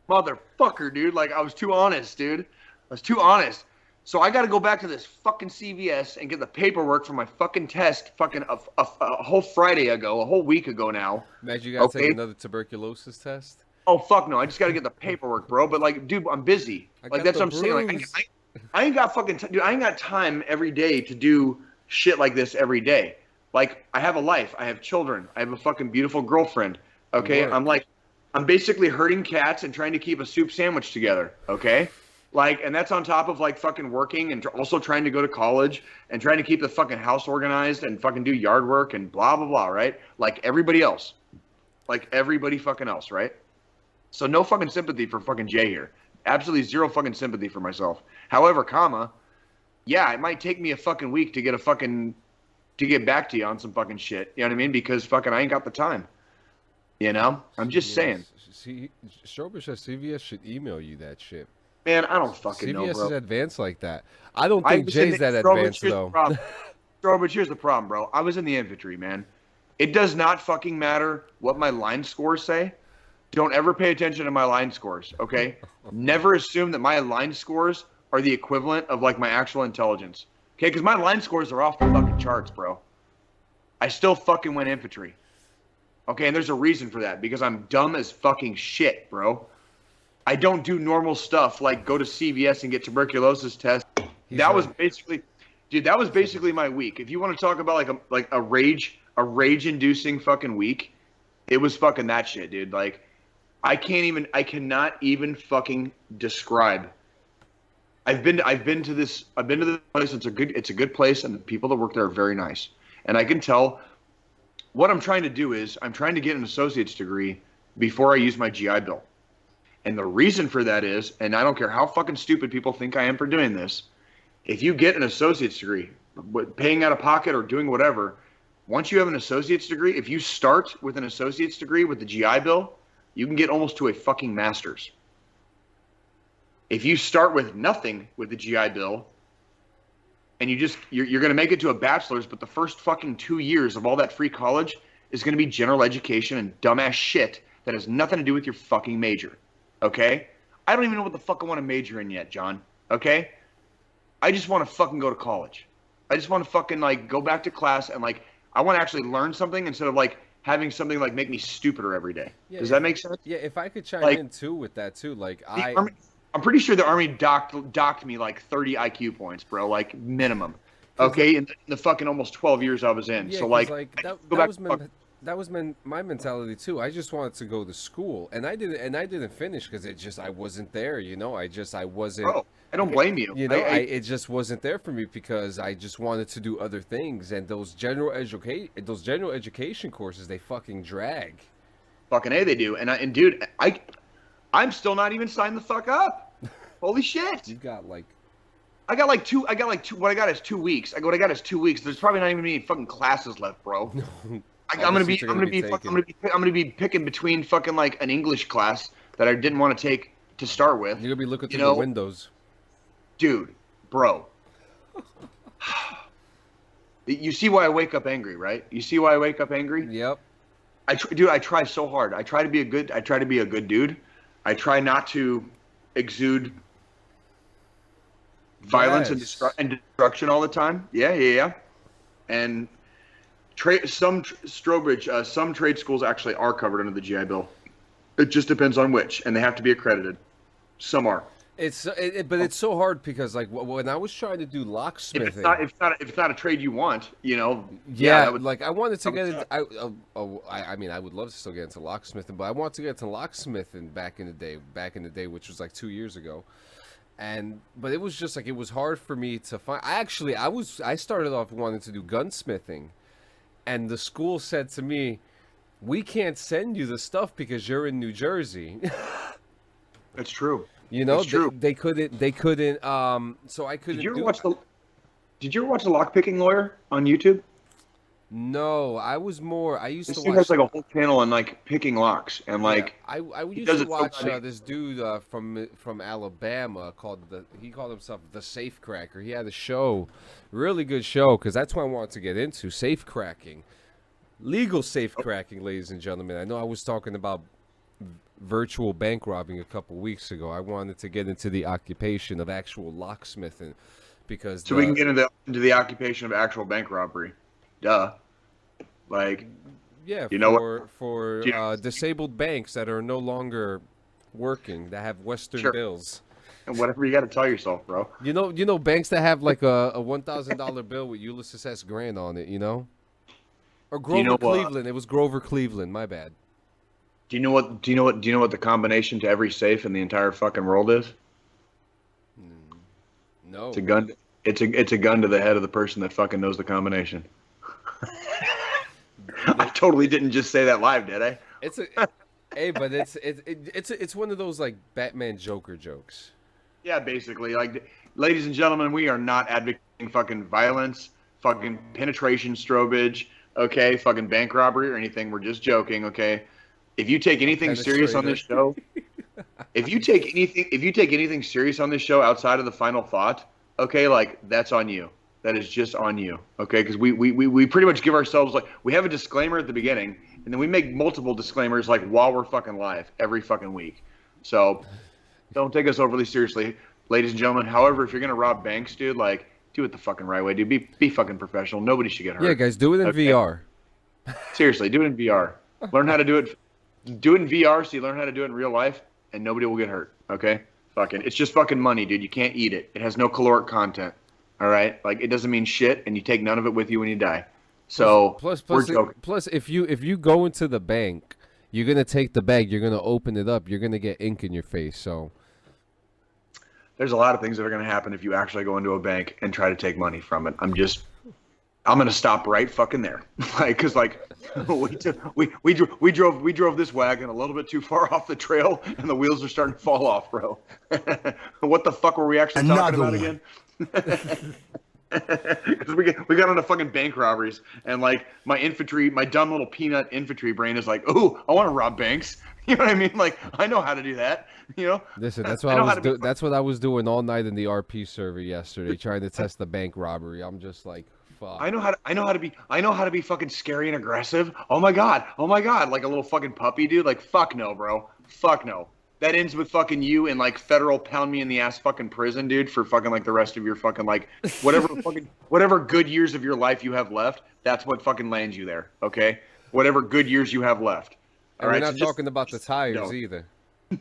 Motherfucker, dude. Like, I was too honest, dude. I was too honest. So I got to go back to this fucking CVS and get the paperwork for my fucking test fucking a whole Friday ago, a whole week ago now. Imagine you got to take another tuberculosis test. Oh, fuck no. I just got to get the paperwork, bro. But, like, dude, I'm busy. Like, that's what I'm saying. Like, I ain't got fucking dude, I ain't got time every day to do shit like this every day. Like, I have a life. I have children. I have a fucking beautiful girlfriend. Okay? I'm basically herding cats and trying to keep a soup sandwich together. Okay? Like, and that's on top of, like, fucking working and also trying to go to college and trying to keep the fucking house organized and fucking do yard work and blah, blah, blah, right? Like everybody else. Like everybody fucking else, right? So no fucking sympathy for fucking Jay here. Absolutely zero fucking sympathy for myself. However, yeah, it might take me a fucking week to get back to you on some fucking shit. You know what I mean? Because fucking I ain't got the time. You know? I'm just saying. Strobel says CVS should email you that shit. Man, I don't fucking know, CVS bro. is advanced like that. I don't think Jay's that advanced, though. Bro, but here's the problem, bro. I was in the infantry, man. It does not fucking matter what my line scores say. Don't ever pay attention to my line scores, okay? Never assume that my line scores are the equivalent of, like, my actual intelligence. Okay? Because my line scores are off the fucking charts, bro. I still fucking went infantry. Okay? And there's a reason for that. Because I'm dumb as fucking shit, bro. I don't do normal stuff like go to CVS and get tuberculosis tests. That was basically, dude, that was basically my week. If you want to talk about like a rage-inducing fucking week, it was fucking that shit, dude. Like, I cannot even fucking describe. I've been to this place. It's a good place, and the people that work there are very nice. And I can tell what I'm trying to do is I'm trying to get an associate's degree before I use my GI Bill. And the reason for that is, and I don't care how fucking stupid people think I am for doing this, if you get an associate's degree, paying out of pocket or doing whatever, once you have an associate's degree, if you start with an associate's degree with the GI Bill, you can get almost to a fucking master's. If you start with nothing with the GI Bill, and you're going to make it to a bachelor's, but the first fucking 2 years of all that free college is going to be general education and dumbass shit that has nothing to do with your fucking major. Okay? I don't even know what the fuck I want to major in yet, John. Okay? I just want to fucking go to college. I just want to fucking, like, go back to class and, like, I want to actually learn something instead of, like, having something, like, make me stupider every day. Yeah, does that make sense? Yeah, if I could chime in, too, with that, too. Like, I'm pretty sure the Army docked me, like, 30 IQ points, bro. Like, minimum. Okay? In the fucking almost 12 years I was in. Yeah, so, like that was my mentality too. I just wanted to go to school, and I didn't finish because I wasn't there. You know, I wasn't. Bro, I don't blame you. You know, it just wasn't there for me because I just wanted to do other things, and those general education courses, they fucking drag. Fucking A, they do. And dude, I'm still not even signed the fuck up. Holy shit! You got like. I got like two. What I got is 2 weeks. What I got is 2 weeks. There's probably not even any fucking classes left, bro. I'm gonna be picking between fucking like an English class that I didn't want to take to start with. You're gonna be looking through the windows, dude, bro. You see why I wake up angry, right? You see why I wake up angry? Yep. I try so hard. I try to be a good dude. I try not to exude violence and destruction all the time. Yeah. And some trade schools actually are covered under the GI Bill. It just depends on which, and they have to be accredited. Some are. But it's so hard because like when I was trying to do locksmithing, if it's not a trade you want, you know. Yeah, like I wanted to get into. I mean, I would love to still get into locksmithing, but I want to get into locksmithing back in the day, which was like 2 years ago. But it was just like it was hard for me to find. I started off wanting to do gunsmithing. And the school said to me, "We can't send you the stuff because you're in New Jersey." That's true. You know, they couldn't. So I couldn't. Did you ever watch the Lockpicking Lawyer on YouTube? No, I used to watch. This dude has like a whole channel on like picking locks and like. I used to watch this dude from Alabama he called himself the Safe Cracker. He had a show, really good show, because that's what I wanted to get into, safe cracking, legal safe cracking, ladies and gentlemen. I know I was talking about virtual bank robbing a couple weeks ago. I wanted to get into the occupation of actual locksmithing, because we can get into the occupation of actual bank robbery. Duh. Like, yeah, for disabled banks that are no longer working, that have Western bills. And whatever you got to tell yourself, bro. You know banks that have like a $1,000 bill with Ulysses S. Grant on it, you know? Or Grover Cleveland. It was Grover Cleveland, my bad. Do you know what the combination to every safe in the entire fucking world is? No. It's a gun. It's a gun to the head of the person that fucking knows the combination. I totally didn't just say that live, did I? But it's one of those like Batman Joker jokes. Yeah, basically, like, ladies and gentlemen, we are not advocating fucking violence, fucking penetration, strobage, okay, fucking bank robbery or anything. We're just joking, okay? If you take anything serious on this show, If you take anything serious on this show outside of the final thought, okay, like that's on you. That is just on you, okay? Because we pretty much give ourselves like we have a disclaimer at the beginning, and then we make multiple disclaimers like while we're fucking live every fucking week. So don't take us overly seriously, ladies and gentlemen. However, if you're gonna rob banks, dude, like do it the fucking right way, dude. Be fucking professional. Nobody should get hurt. Yeah, guys, do it in VR. Seriously, do it in VR. Learn how to do it. Do it in VR so you learn how to do it in real life, and nobody will get hurt. Okay? Fucking, it's just fucking money, dude. You can't eat it. It has no caloric content. All right? Like it doesn't mean shit, and you take none of it with you when you die. So plus, if you go into the bank, you're gonna take the bag, you're gonna open it up, you're gonna get ink in your face. So there's a lot of things that are gonna happen if you actually go into a bank and try to take money from it. I'm gonna stop right fucking there, like, cause like we drove this wagon a little bit too far off the trail, and the wheels are starting to fall off, bro. What the fuck were we actually talking about again? Because we got into fucking bank robberies, and like my dumb little peanut infantry brain is like, oh, I want to rob banks. You know what I mean? Like I know how to do that. You know. Listen, that's what that's what I was doing all night in the RP server yesterday, trying to test the bank robbery. I'm just like. I know how to be fucking scary and aggressive. Oh my god, like a little fucking puppy, dude. Like fuck no, bro. Fuck no. That ends with fucking you in like federal pound me in the ass fucking prison, dude, for fucking like the rest of your fucking like whatever good years of your life you have left. That's what fucking lands you there. Okay, whatever good years you have left. All right, we're not talking about the tires either.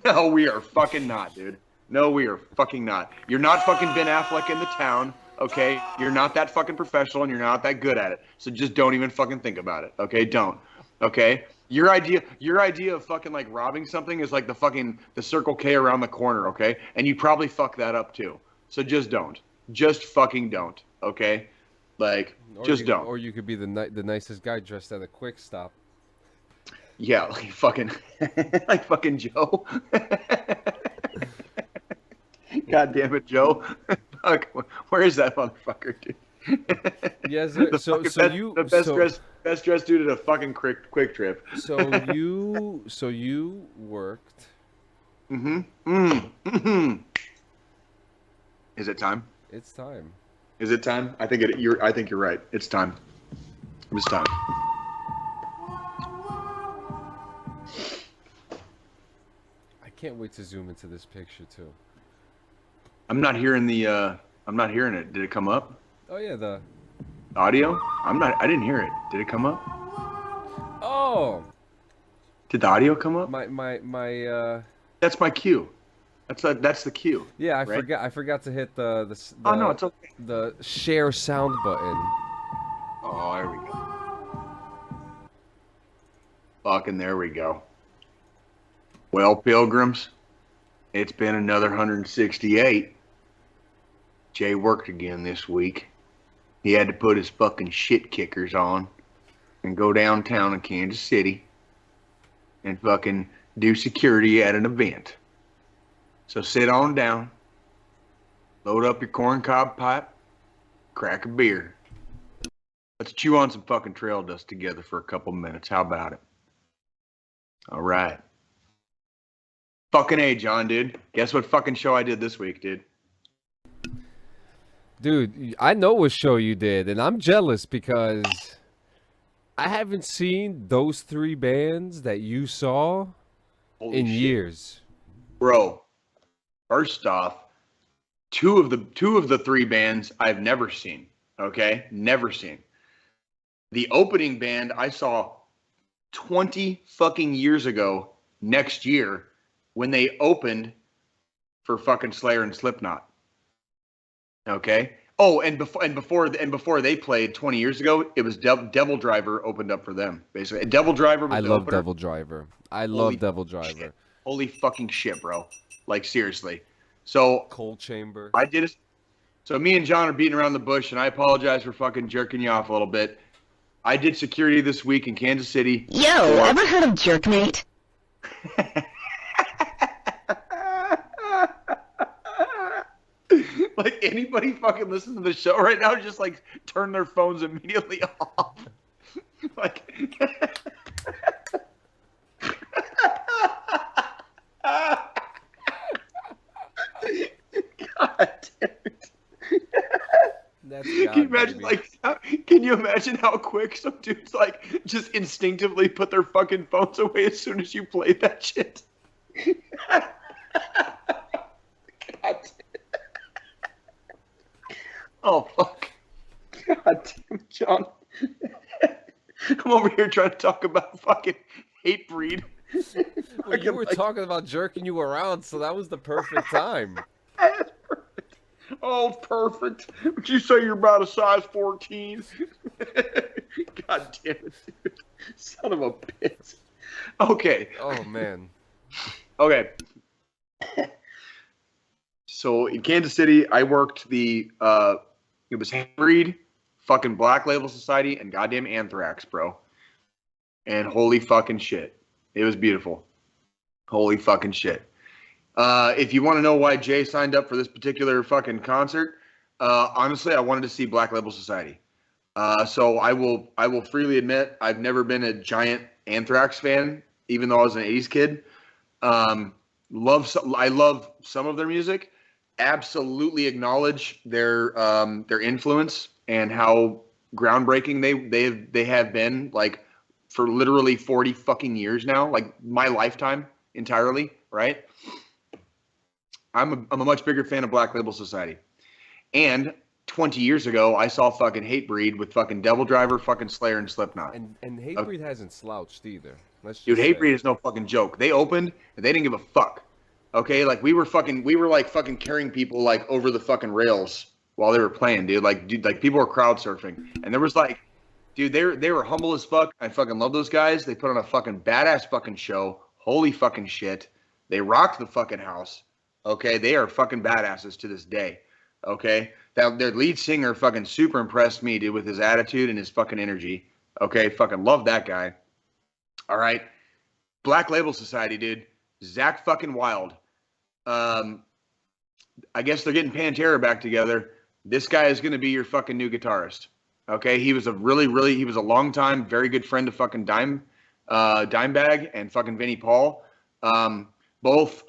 No, we are fucking not, dude. No, we are fucking not. You're not fucking Ben Affleck in The Town. Okay, you're not that fucking professional, and you're not that good at it. So just don't even fucking think about it. Okay, don't. Okay, your idea of fucking like robbing something is like the Circle K around the corner. Okay, and you probably fuck that up too. So just don't. Just fucking don't. Okay, like don't. Or you could be the nicest guy dressed at a Quick Stop. Yeah, like fucking like fucking Joe. God damn it, Joe. Fuck, where is that motherfucker, dude? Yes, the best dressed dude at a fucking quick trip. So you worked. Is it time? It's time. Is it time? I think you're right. It's time. It was time. I can't wait to zoom into this picture too. I'm not hearing it. Did it come up? Oh yeah, the audio? I didn't hear it. Did it come up? Oh. Did the audio come up? My That's my cue. That's the cue. Yeah, right? I forgot to hit the oh no, it's okay. The share sound button. Oh, there we go. Fucking there we go. Well, pilgrims, it's been another 168. Jay worked again this week. He had to put his fucking shit kickers on and go downtown in Kansas City and fucking do security at an event. So sit on down, load up your corncob pipe, crack a beer. Let's chew on some fucking trail dust together for a couple minutes. How about it? All right. Fucking A, John, dude. Guess what fucking show I did this week, dude? Dude, I know what show you did, and I'm jealous because I haven't seen those three bands that you saw in years. Bro, first off, two of the three bands I've never seen. Okay? Never seen. The opening band I saw 20 fucking years ago next year when they opened for fucking Slayer and Slipknot. Okay. Oh, and before they played 20 years ago, it was Devil Driver opened up for them. Basically, Devil Driver. Was I love Devil Driver. I love Devil Driver. Shit. Holy fucking shit, bro! Like seriously. So Cold Chamber. I did it. So me and John are beating around the bush, and I apologize for fucking jerking you off a little bit. I did security this week in Kansas City. Yo, ever heard of Jerkmate? Like anybody fucking listen to the show right now, just like turn their phones immediately off. Like, God, can you imagine can you imagine how quick some dudes like just instinctively put their fucking phones away as soon as you played that shit? God. Oh fuck. God damn it, John. I'm over here trying to talk about fucking Hatebreed. Well, you were talking about jerking you around, so that was the perfect time. Perfect. Oh, perfect. Would you say you're about a size 14? God damn it, dude. Son of a bitch. Okay. Oh, man. Okay. So in Kansas City, I worked it was Hatebreed, fucking Black Label Society, and goddamn Anthrax, bro. And holy fucking shit. It was beautiful. Holy fucking shit. If you want to know why Jay signed up for this particular fucking concert, honestly, I wanted to see Black Label Society. So I will freely admit I've never been a giant Anthrax fan, even though I was an 80s kid. I love some of their music. Absolutely acknowledge their influence and how groundbreaking they have been, like, for literally 40 fucking years now, like my lifetime entirely, right? I'm a much bigger fan of Black Label Society. And 20 years ago, I saw fucking Hatebreed with fucking Devil Driver, fucking Slayer, and Slipknot. And Hatebreed hasn't slouched either. Dude, Hatebreed is no fucking joke. They opened and they didn't give a fuck. Okay, like we were like fucking carrying people like over the fucking rails while they were playing, dude. Like people were crowd surfing, and there was like, dude, they were humble as fuck. I fucking love those guys. They put on a fucking badass fucking show. Holy fucking shit, they rocked the fucking house. Okay, they are fucking badasses to this day. Okay, their lead singer fucking super impressed me, dude, with his attitude and his fucking energy. Okay, fucking love that guy. All right, Black Label Society, dude. Zach fucking Wild. I guess they're getting Pantera back together. This guy is going to be your fucking new guitarist. Okay, he was a long time, very good friend of fucking Dimebag and fucking Vinnie Paul. Both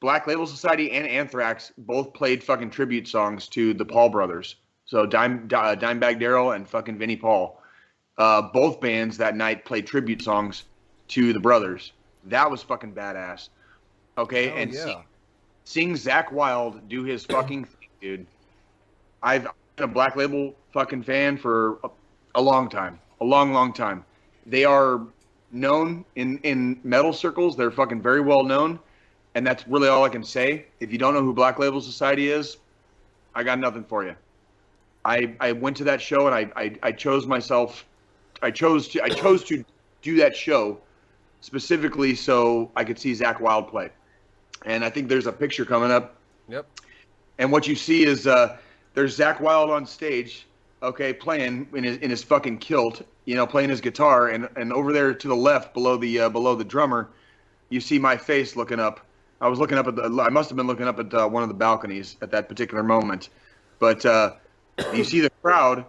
Black Label Society and Anthrax both played fucking tribute songs to the Paul brothers. So Dimebag Darrell and fucking Vinnie Paul. Both bands that night played tribute songs to the brothers. That was fucking badass. Okay, and yeah. Seeing Zach Wild do his fucking thing, dude. I've been a Black Label fucking fan for a long time. A long, long time. They are known in metal circles. They're fucking very well known. And that's really all I can say. If you don't know who Black Label Society is, I got nothing for you. I went to that show and I chose to do that show specifically so I could see Zach Wild play. And I think there's a picture coming up. Yep. And what you see is there's Zach Wild on stage, okay, playing in his fucking kilt, playing his guitar, and over there to the left, below the drummer, you see my face looking up. I was looking up I must have been looking up at one of the balconies at that particular moment, but you see the crowd,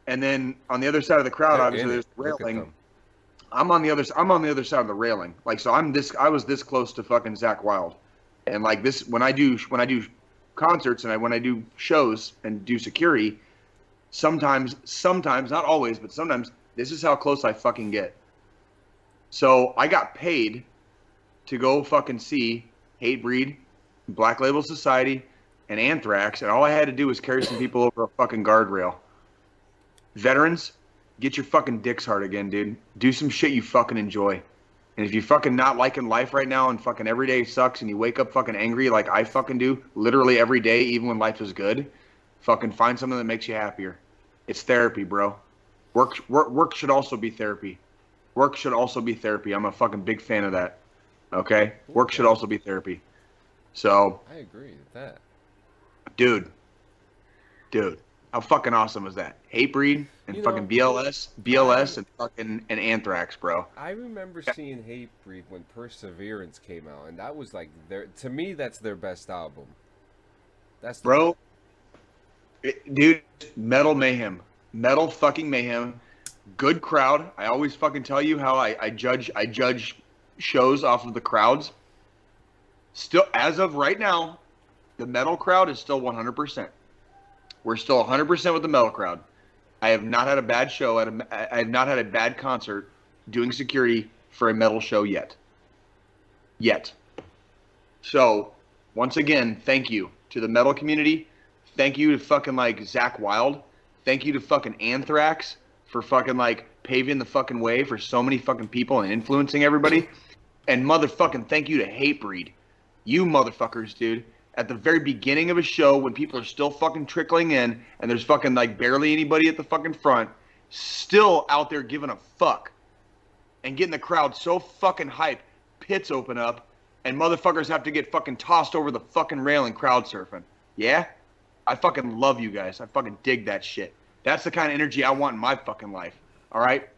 and then on the other side of the crowd, obviously there's the railing. I'm on the other side of the railing, like, so I was this close to fucking Zach Wild, and like this when I do concerts and when I do shows and do security, sometimes not always, but sometimes this is how close I fucking get. So I got paid to go fucking see Hatebreed, Black Label Society, and Anthrax, and all I had to do was carry some people over a fucking guardrail. Veterans, get your fucking dicks hard again, dude. Do some shit you fucking enjoy. And if you're fucking not liking life right now and fucking every day sucks and you wake up fucking angry like I fucking do literally every day, even when life is good, fucking find something that makes you happier. It's therapy, bro. Work should also be therapy. Work should also be therapy. I'm a fucking big fan of that. Okay? Work should also be therapy. So I agree with that. Dude. How fucking awesome is that? Hatebreed and fucking BLS and fucking and Anthrax, bro. I remember seeing Hatebreed when Perseverance came out, and that was like to me that's their best album. That's bro. Dude, metal mayhem. Metal fucking mayhem. Good crowd. I always fucking tell you how I judge shows off of the crowds. Still, as of right now, the metal crowd is still 100%. We're still 100% with the metal crowd. I have not had a bad show. I have not had a bad concert doing security for a metal show yet. So, once again, thank you to the metal community. Thank you to fucking like Zakk Wylde. Thank you to fucking Anthrax for fucking like paving the fucking way for so many fucking people and influencing everybody. And motherfucking thank you to Hatebreed. You motherfuckers, dude. At the very beginning of a show when people are still fucking trickling in and there's fucking like barely anybody at the fucking front, still out there giving a fuck and getting the crowd so fucking hype, pits open up and motherfuckers have to get fucking tossed over the fucking railing crowd surfing. Yeah? I fucking love you guys. I fucking dig that shit. That's the kind of energy I want in my fucking life. All right?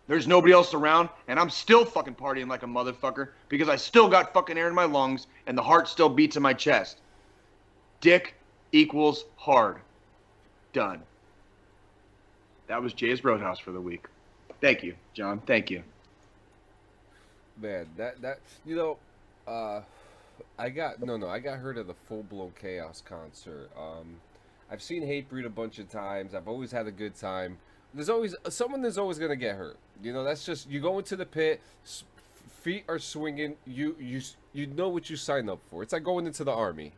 There's nobody else around, and I'm still fucking partying like a motherfucker because I still got fucking air in my lungs and the heart still beats in my chest. Dick equals hard. Done. That was Jay's RoadHouse for the week. Thank you, John. Thank you. Man, that you know, I got heard at the Full Blown Chaos concert. I've seen Hatebreed a bunch of times. I've always had a good time. There's always someone that's always gonna get hurt. You know, that's just you go into the pit, feet are swinging. You know what you signed up for. It's like going into the army.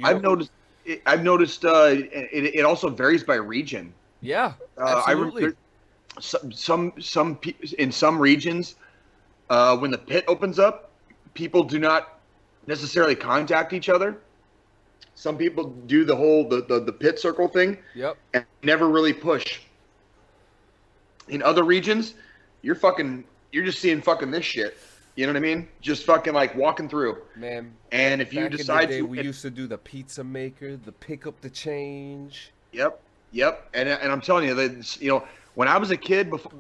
I've noticed. It also varies by region. Yeah, absolutely. In some regions, when the pit opens up, people do not necessarily contact each other. Some people do the whole the pit circle thing. Yep. And never really push. In other regions, you're just seeing fucking this shit. You know what I mean? Just fucking like walking through. Man. And if you decide to, we used to do the pizza maker, the pick up the change. Yep. And I'm telling you that when I was a kid, before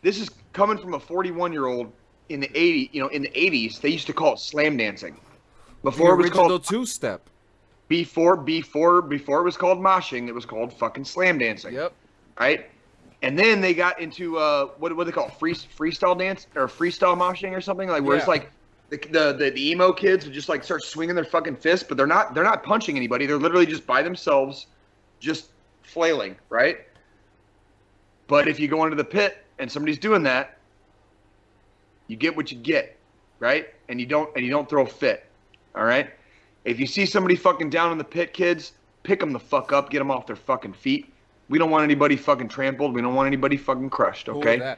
this is coming from a 41-year-old in the 80s, they used to call it slam dancing. Before the it was called two-step. Before it was called moshing, it was called fucking slam dancing. Yep. Right? And then they got into what do they call it? Freestyle dance or freestyle moshing or something like where it's like the emo kids would just like start swinging their fucking fists, but they're not punching anybody. They're literally just by themselves, just flailing, right? But if you go into the pit and somebody's doing that, you get what you get, right? And you don't throw a fit, all right? If you see somebody fucking down in the pit, kids, pick them the fuck up, get them off their fucking feet. We don't want anybody fucking trampled. We don't want anybody fucking crushed, okay? Cool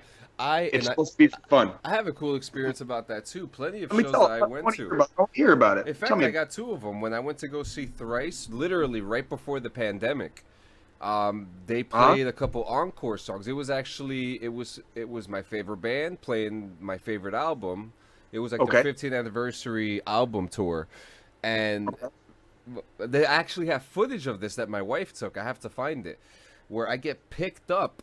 it's supposed to be fun. I have a cool experience about that, too. Plenty of shows I went to. I want to hear about it. In fact, I got two of them. When I went to go see Thrice, literally right before the pandemic, they played a couple encore songs. It was actually, it was my favorite band playing my favorite album. It was like the 15th anniversary album tour. And they actually have footage of this that my wife took. I have to find it. Where I get picked up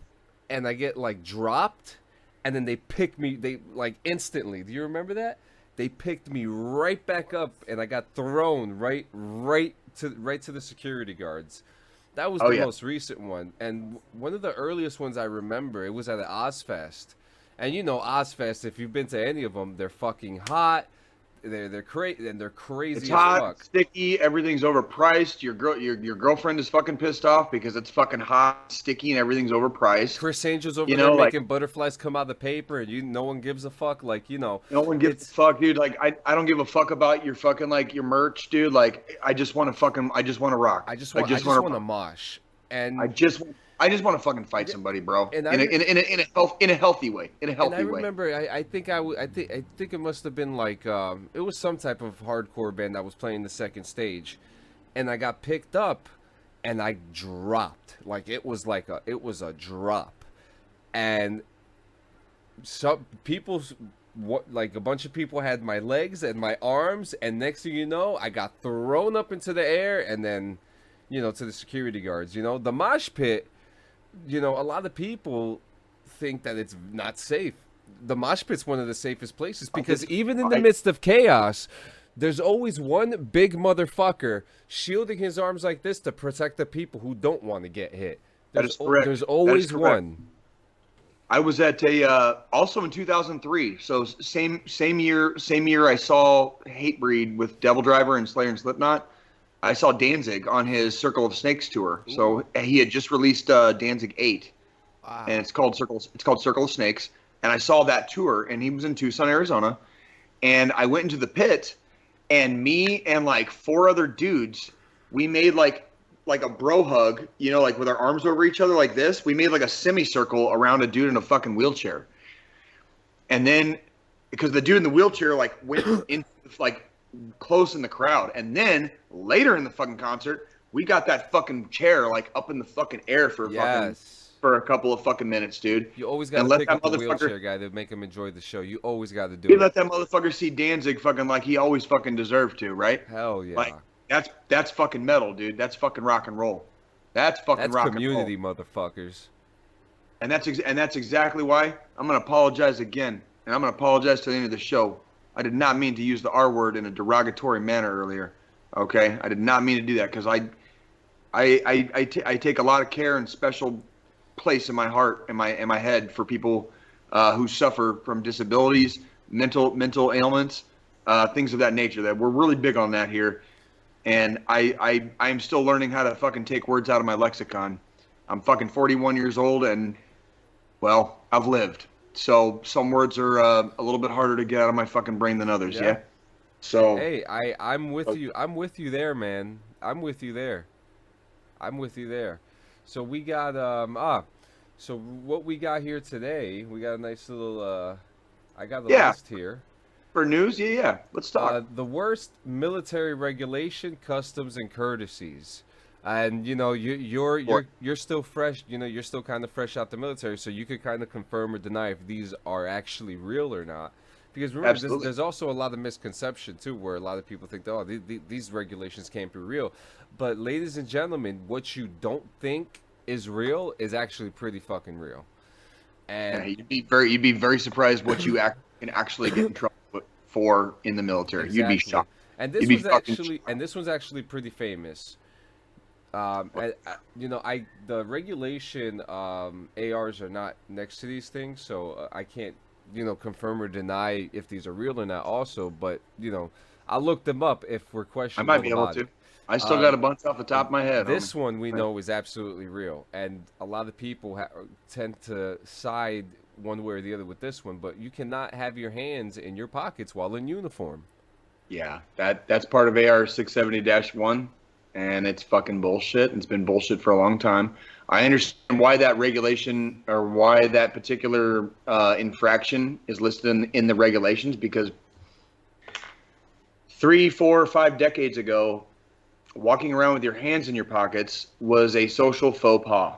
and I get like dropped and then they pick me like instantly. Do you remember that? They picked me right back up and I got thrown right to the security guards. That was the most recent one. And one of the earliest ones I remember, it was at an Ozfest. And you know Ozfest, if you've been to any of them, they're fucking hot. They're crazy and they're crazy it's as hot, fuck. Sticky, everything's overpriced. Your girlfriend is fucking pissed off because it's fucking hot, sticky, and everything's overpriced. Chris Angel's over there making butterflies come out of the paper, and no one gives a fuck. Like no one gives a fuck, dude. Like I don't give a fuck about your fucking like your merch, dude. Like I just want to rock. I just want to mosh, and I just want to fucking fight somebody, bro. In a healthy way. In a healthy way. I remember, I think it must have been like it was some type of hardcore band that was playing the second stage, and I got picked up, and I dropped. Like it was a drop, and some people, like a bunch of people had my legs and my arms, and next thing you know, I got thrown up into the air, and then, to the security guards. The mosh pit. A lot of people think that it's not safe. The mosh pit's one of the safest places because even in the midst of chaos, there's always one big motherfucker shielding his arms like this to protect the people who don't want to get hit. There's always one. I was at also in 2003, so same year I saw Hatebreed with Devil Driver and Slayer and Slipknot. I saw Danzig on his Circle of Snakes tour. Ooh. So he had just released Danzig 8. Wow. And it's called Circle of Snakes. And I saw that tour, and he was in Tucson, Arizona. And I went into the pit, and me and like 4 other dudes, we made like a bro hug, you know, like with our arms over each other like this. We made like a semicircle around a dude in a fucking wheelchair. And then, because the dude in the wheelchair like went in like close in the crowd. And then later in the fucking concert, we got that fucking chair like up in the fucking air for a couple of fucking minutes, dude. You always got to pick up the wheelchair guy to make him enjoy the show. You always got to do it. Let that motherfucker see Danzig fucking like he always fucking deserved to, right? Hell yeah. Like, that's fucking metal, dude. That's fucking rock and roll. That's rock and roll. That's community, motherfuckers. And that's exactly why I'm gonna apologize again, and I'm gonna apologize to the end of the show. I did not mean to use the R word in a derogatory manner earlier. Okay, I did not mean to do that because I take a lot of care and special place in my heart and my head for people who suffer from disabilities, mental ailments, things of that nature. That we're really big on that here. And I'm still learning how to fucking take words out of my lexicon. I'm fucking 41 years old, and well, I've lived. So some words are a little bit harder to get out of my fucking brain than others. Yeah. So hey, I'm with you. I'm with you there, man. I'm with you there. So we got so what we got here today? We got a nice little. I got a list here. For news, yeah. Let's talk. The worst military regulation, customs, and courtesies. And you know, you're still fresh. You know, you're still kind of fresh out the military, so you could kind of confirm or deny if these are actually real or not. Because remember, there's also a lot of misconception too, where a lot of people think, oh, these regulations can't be real. But ladies and gentlemen, what you don't think is real is actually pretty fucking real. And you'd be very surprised what you can actually get in trouble for in the military. Exactly. You'd be shocked. And this one's actually pretty famous. You know, the regulation ARs are not next to these things, so I can't, you know, confirm or deny if these are real or not. Also, but you know, I'll look them up if we're questioning. I might be able to. I still got a bunch off the top of my head. This one we know is absolutely real, and a lot of people tend to side one way or the other with this one. But you cannot have your hands in your pockets while in uniform. Yeah, that's part of AR 670-1, and it's fucking bullshit. It's been bullshit for a long time. I understand why that regulation or why that particular infraction is listed in the regulations, because 3, 4, 5 decades ago, walking around with your hands in your pockets was a social faux pas.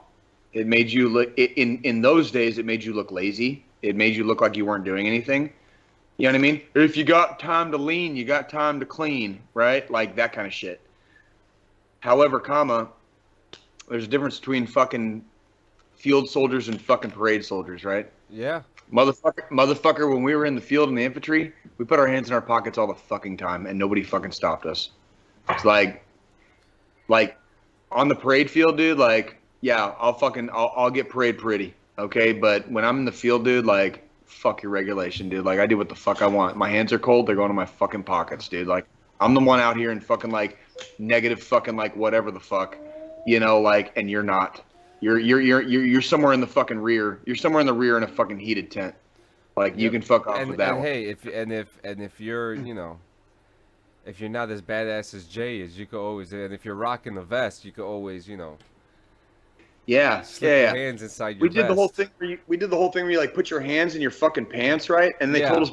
It made you look, in those days, it made you look lazy. It made you look like you weren't doing anything. You know what I mean? If you got time to lean, you got time to clean, right? Like that kind of shit. However, there's a difference between fucking field soldiers and fucking parade soldiers, right? Yeah. Motherfucker, when we were in the field in the infantry, we put our hands in our pockets all the fucking time, and nobody fucking stopped us. It's like on the parade field, dude, like, yeah, I'll get parade pretty, okay? But when I'm in the field, dude, like, fuck your regulation, dude. Like, I do what the fuck I want. My hands are cold, they're going to my fucking pockets, dude. Like, I'm the one out here in fucking, like, negative fucking, like, whatever the fuck, you know, like, and you're not. You're somewhere in the fucking rear. You're somewhere in the rear in a fucking heated tent. Like, you can fuck off with that one. Hey, if you're, you know, if you're not as badass as Jay is, you could always, and if you're rocking the vest, you could always, you know, slip your hands inside your vest. We did the whole thing where you like put your hands in your fucking pants, right? And they told us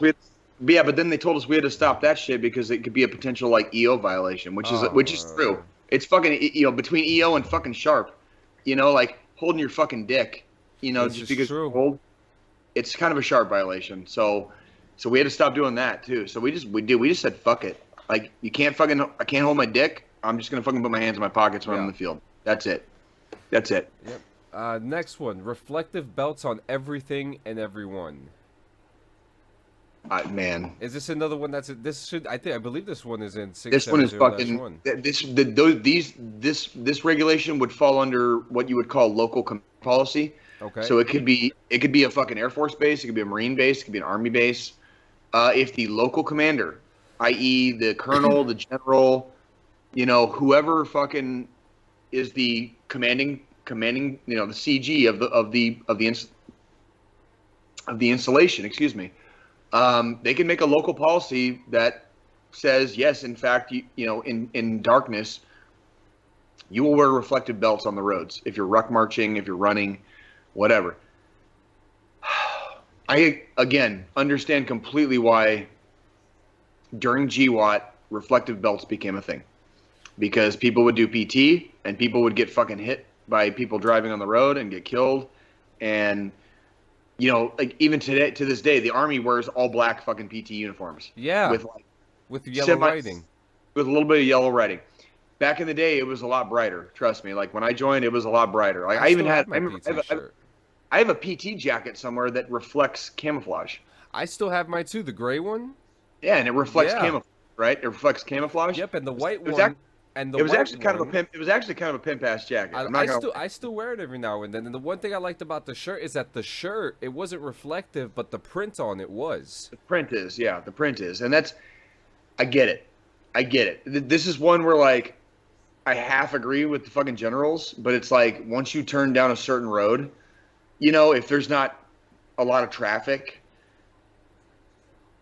but then they told us we had to stop that shit because it could be a potential like EO violation, which is true. It's fucking, you know, between EO and fucking sharp, you know, like holding your fucking dick, you know, just because you're cold. It's kind of a sharp violation. So we had to stop doing that too. So we just said fuck it. Like, I can't hold my dick. I'm just going to fucking put my hands in my pockets when I'm in the field. That's it. Yep. Next one. Reflective belts on everything and everyone. Man. Is this another one I believe this one is in 670-1. This one is fucking, this regulation would fall under what you would call local policy. Okay. So it could be a fucking Air Force base. It could be a Marine base. It could be an Army base. If the local commander, i.e. the colonel, the general, whoever fucking is the commanding, the CG of the installation, excuse me. They can make a local policy that says, yes, in fact, in darkness, you will wear reflective belts on the roads if you're ruck marching, if you're running, whatever. I, again, understand completely why during GWAT, reflective belts became a thing. Because people would do PT, and people would get fucking hit by people driving on the road and get killed. And, like even today, to this day, the Army wears all black fucking PT uniforms. Yeah. With yellow writing. With a little bit of yellow writing. Back in the day, it was a lot brighter. Trust me. Like when I joined, it was a lot brighter. Like I have a PT jacket somewhere that reflects camouflage. I still have mine too, the gray one. Yeah, and it reflects camouflage, right? It reflects camouflage. Yep, and the white one. It was actually kind of a pimp ass jacket. I still wear it every now and then. And the one thing I liked about the shirt is that the shirt, it wasn't reflective, but the print on it was. The print is, and that's. I get it. This is one where like I half agree with the fucking generals, but it's like once you turn down a certain road, if there's not a lot of traffic.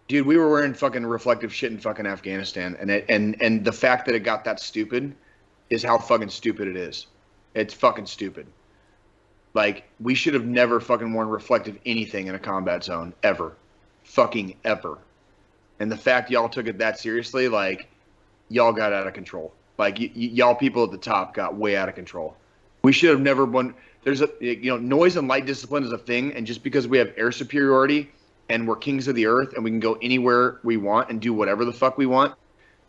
Dude, we were wearing fucking reflective shit in fucking Afghanistan, and the fact that it got that stupid is how fucking stupid it is. It's fucking stupid. Like, we should have never fucking worn reflective anything in a combat zone, ever. Fucking ever. And the fact y'all took it that seriously, like, y'all got out of control. Like, y'all people at the top got way out of control. We should have never won. There's noise and light discipline is a thing, and just because we have air superiority and we're kings of the earth and we can go anywhere we want and do whatever the fuck we want,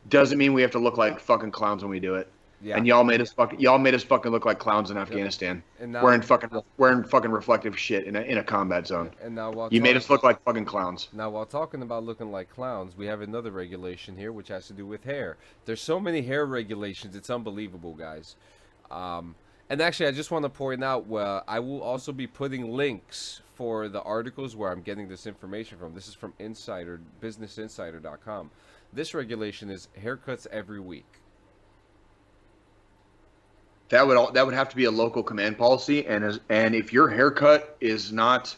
doesn't mean we have to look like fucking clowns when we do it. Yeah. And y'all made us fucking look like clowns in Afghanistan, and now, wearing fucking reflective shit in a combat zone. And now you made us look like fucking clowns. Now, while talking about looking like clowns, we have another regulation here which has to do with hair. There's so many hair regulations, it's unbelievable, guys. And actually, I just want to point out, I will also be putting links for the articles where I'm getting this information from. This is from businessinsider.com. This regulation is haircuts every week. That would have to be a local command policy, and if your haircut is not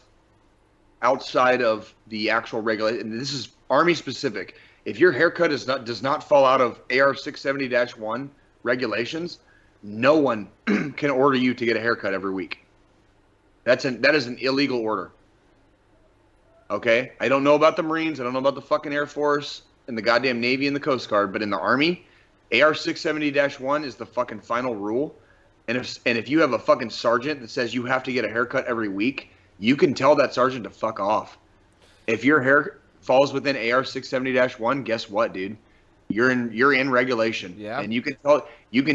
outside of the actual regulation, and this is Army specific, if your haircut does not fall out of AR 670-1 regulations, no one can order you to get a haircut every week. That is an illegal order. Okay? I don't know about the Marines. I don't know about the fucking Air Force and the goddamn Navy and the Coast Guard, but in the Army, AR 670-1 is the fucking final rule. And if you have a fucking sergeant that says you have to get a haircut every week, you can tell that sergeant to fuck off. If your hair falls within AR 670-1, guess what, dude? You're in regulation. Yeah. And you can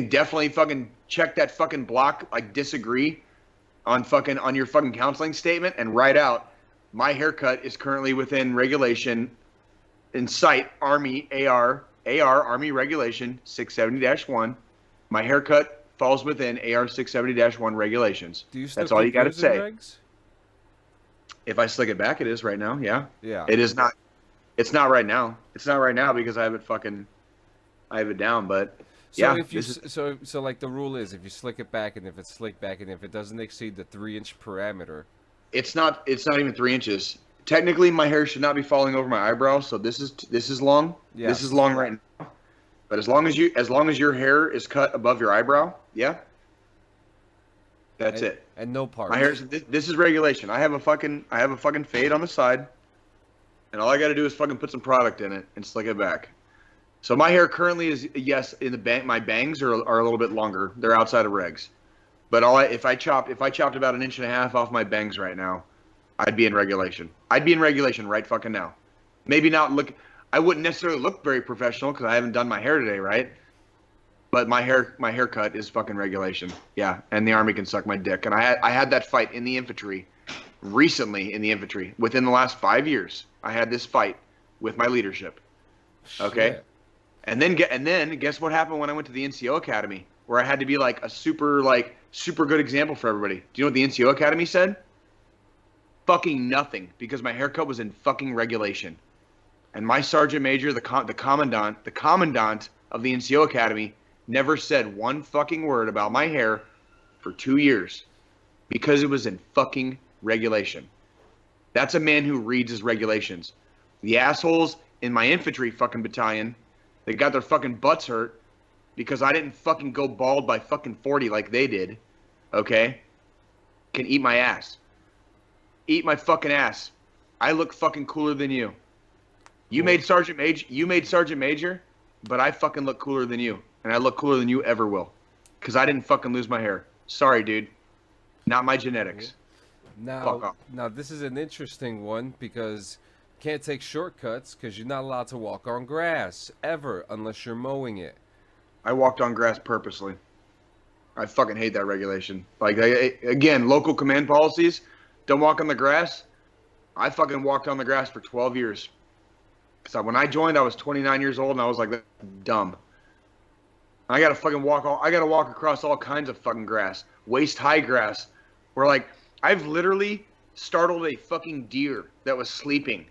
definitely fucking check that fucking block, like disagree on your fucking counseling statement and write out, my haircut is currently within regulation, and cite Army Army regulation 670-1. My haircut falls within AR 670-1 regulations. That's all you got to say. Regs? If I slick it back, it is right now. Yeah. Yeah. It is not. It's not right now. It's not right now because I have it down, but so if you so like the rule is if you slick it back and if it's slicked back and if it doesn't exceed the 3-inch parameter, it's not even 3 inches. Technically, my hair should not be falling over my eyebrow, so this is long. Yeah. This is long right now. But as long as your hair is cut above your eyebrow, yeah. That's it. And no parts. My hair this is regulation. I have a fucking fade on the side. And all I got to do is fucking put some product in it and slick it back. So my hair currently is, yes, in the my bangs are a little bit longer. They're outside of regs. But if I chopped about 1.5 inches off my bangs right now, I'd be in regulation. I'd be in regulation right fucking now. Maybe not look. I wouldn't necessarily look very professional because I haven't done my hair today, right? But my haircut is fucking regulation. Yeah, and the Army can suck my dick. And I had that fight in the infantry, recently in the infantry, within the last 5 years. I had this fight with my leadership. Okay. Shit. And then guess what happened when I went to the NCO Academy, where I had to be like a super good example for everybody. Do you know what the NCO Academy said? Fucking nothing, because my haircut was in fucking regulation. And my sergeant major, the commandant of the NCO Academy, never said one fucking word about my hair for 2 years because it was in fucking regulation. That's a man who reads his regulations. The assholes in my infantry fucking battalion, they got their fucking butts hurt because I didn't fucking go bald by fucking 40 like they did, okay? Can eat my ass. Eat my fucking ass. I look fucking cooler than you. You made Sergeant Major, but I fucking look cooler than you. And I look cooler than you ever will. Because I didn't fucking lose my hair. Sorry, dude. Not my genetics. Now, this is an interesting one because you can't take shortcuts because you're not allowed to walk on grass ever unless you're mowing it. I walked on grass purposely. I fucking hate that regulation. Like, again, local command policies, don't walk on the grass. I fucking walked on the grass for 12 years. Because when I joined, I was 29 years old, and I was like, that's dumb. I gotta fucking walk across all kinds of fucking grass. Waist-high grass. Where, like, I've literally startled a fucking deer that was sleeping.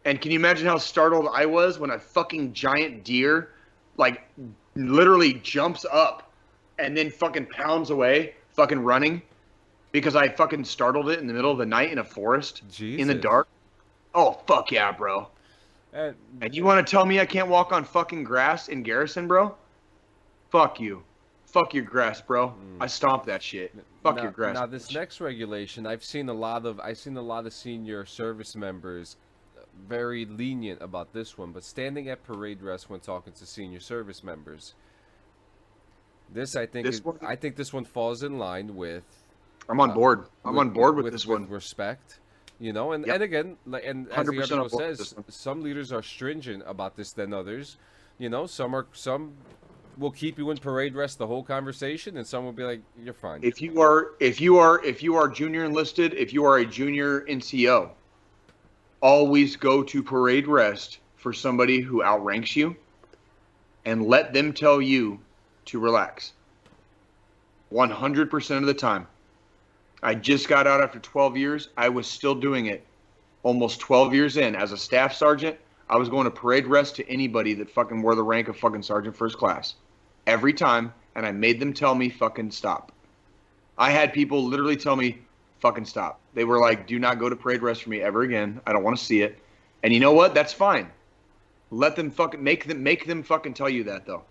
And can you imagine how startled I was when a fucking giant deer, like, literally jumps up and then fucking pounds away, fucking running, because I fucking startled it in the middle of the night in a forest, in the dark? Oh, fuck yeah, bro. And you want to tell me I can't walk on fucking grass in Garrison, bro? Fuck you. Fuck your grass, bro. I stomped that shit. Fuck your grass. Now this next regulation, I've seen a lot of senior service members very lenient about this one, but standing at parade rest when talking to senior service members. I think this one falls in line with. I'm on board. I'm on board with this one. With respect. You know, and again, and as the article says, some leaders are stringent about this than others. You know, some will keep you in parade rest the whole conversation, and some will be like, "You're fine." If you are junior enlisted, if you are a junior NCO, always go to parade rest for somebody who outranks you, and let them tell you to relax. 100% of the time. I just got out after 12 years. I was still doing it almost 12 years in. As a staff sergeant, I was going to parade rest to anybody that fucking wore the rank of fucking sergeant first class. Every time, and I made them tell me fucking stop. I had people literally tell me fucking stop. They were like, do not go to parade rest for me ever again. I don't want to see it. And you know what? That's fine. Let them fucking make them fucking tell you that though.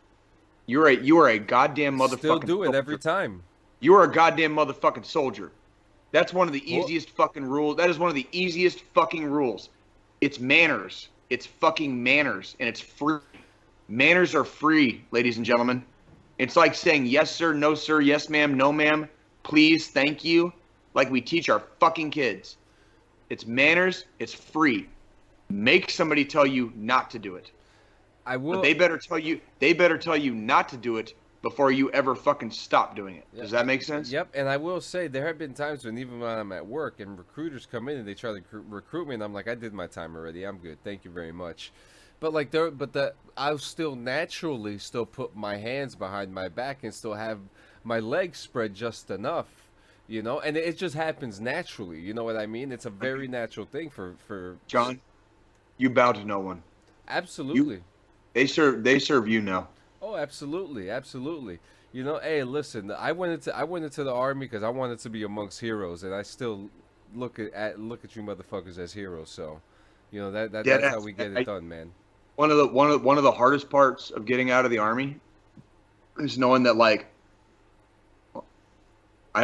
You are a goddamn motherfucking Still do it soldier. every time. You are a goddamn motherfucking soldier. That's one of the easiest fucking rules. That is one of the easiest fucking rules. It's manners. It's fucking manners, and it's free. Manners are free, ladies and gentlemen. It's like saying yes, sir, no, sir, yes, ma'am, no, ma'am, please, thank you, like we teach our fucking kids. It's manners. It's free. Make somebody tell you not to do it. But they better tell you not to do it before you ever fucking stop doing it. Does that make sense? Yep, and I will say there have been times when even when I'm at work and recruiters come in and they try to recruit me and I'm like, I did my time already. I'm good. Thank you very much. But like I'll still naturally still put my hands behind my back and still have my legs spread just enough, you know, and it just happens naturally. You know what I mean? It's a very natural thing for John. You bow to no one. Absolutely. They serve you now. Oh, absolutely, absolutely. You know, hey, listen, I went into the Army because I wanted to be amongst heroes, and I still look at you motherfuckers as heroes. So, you know that's how we get it done, man. One of the hardest parts of getting out of the Army is knowing that, like, I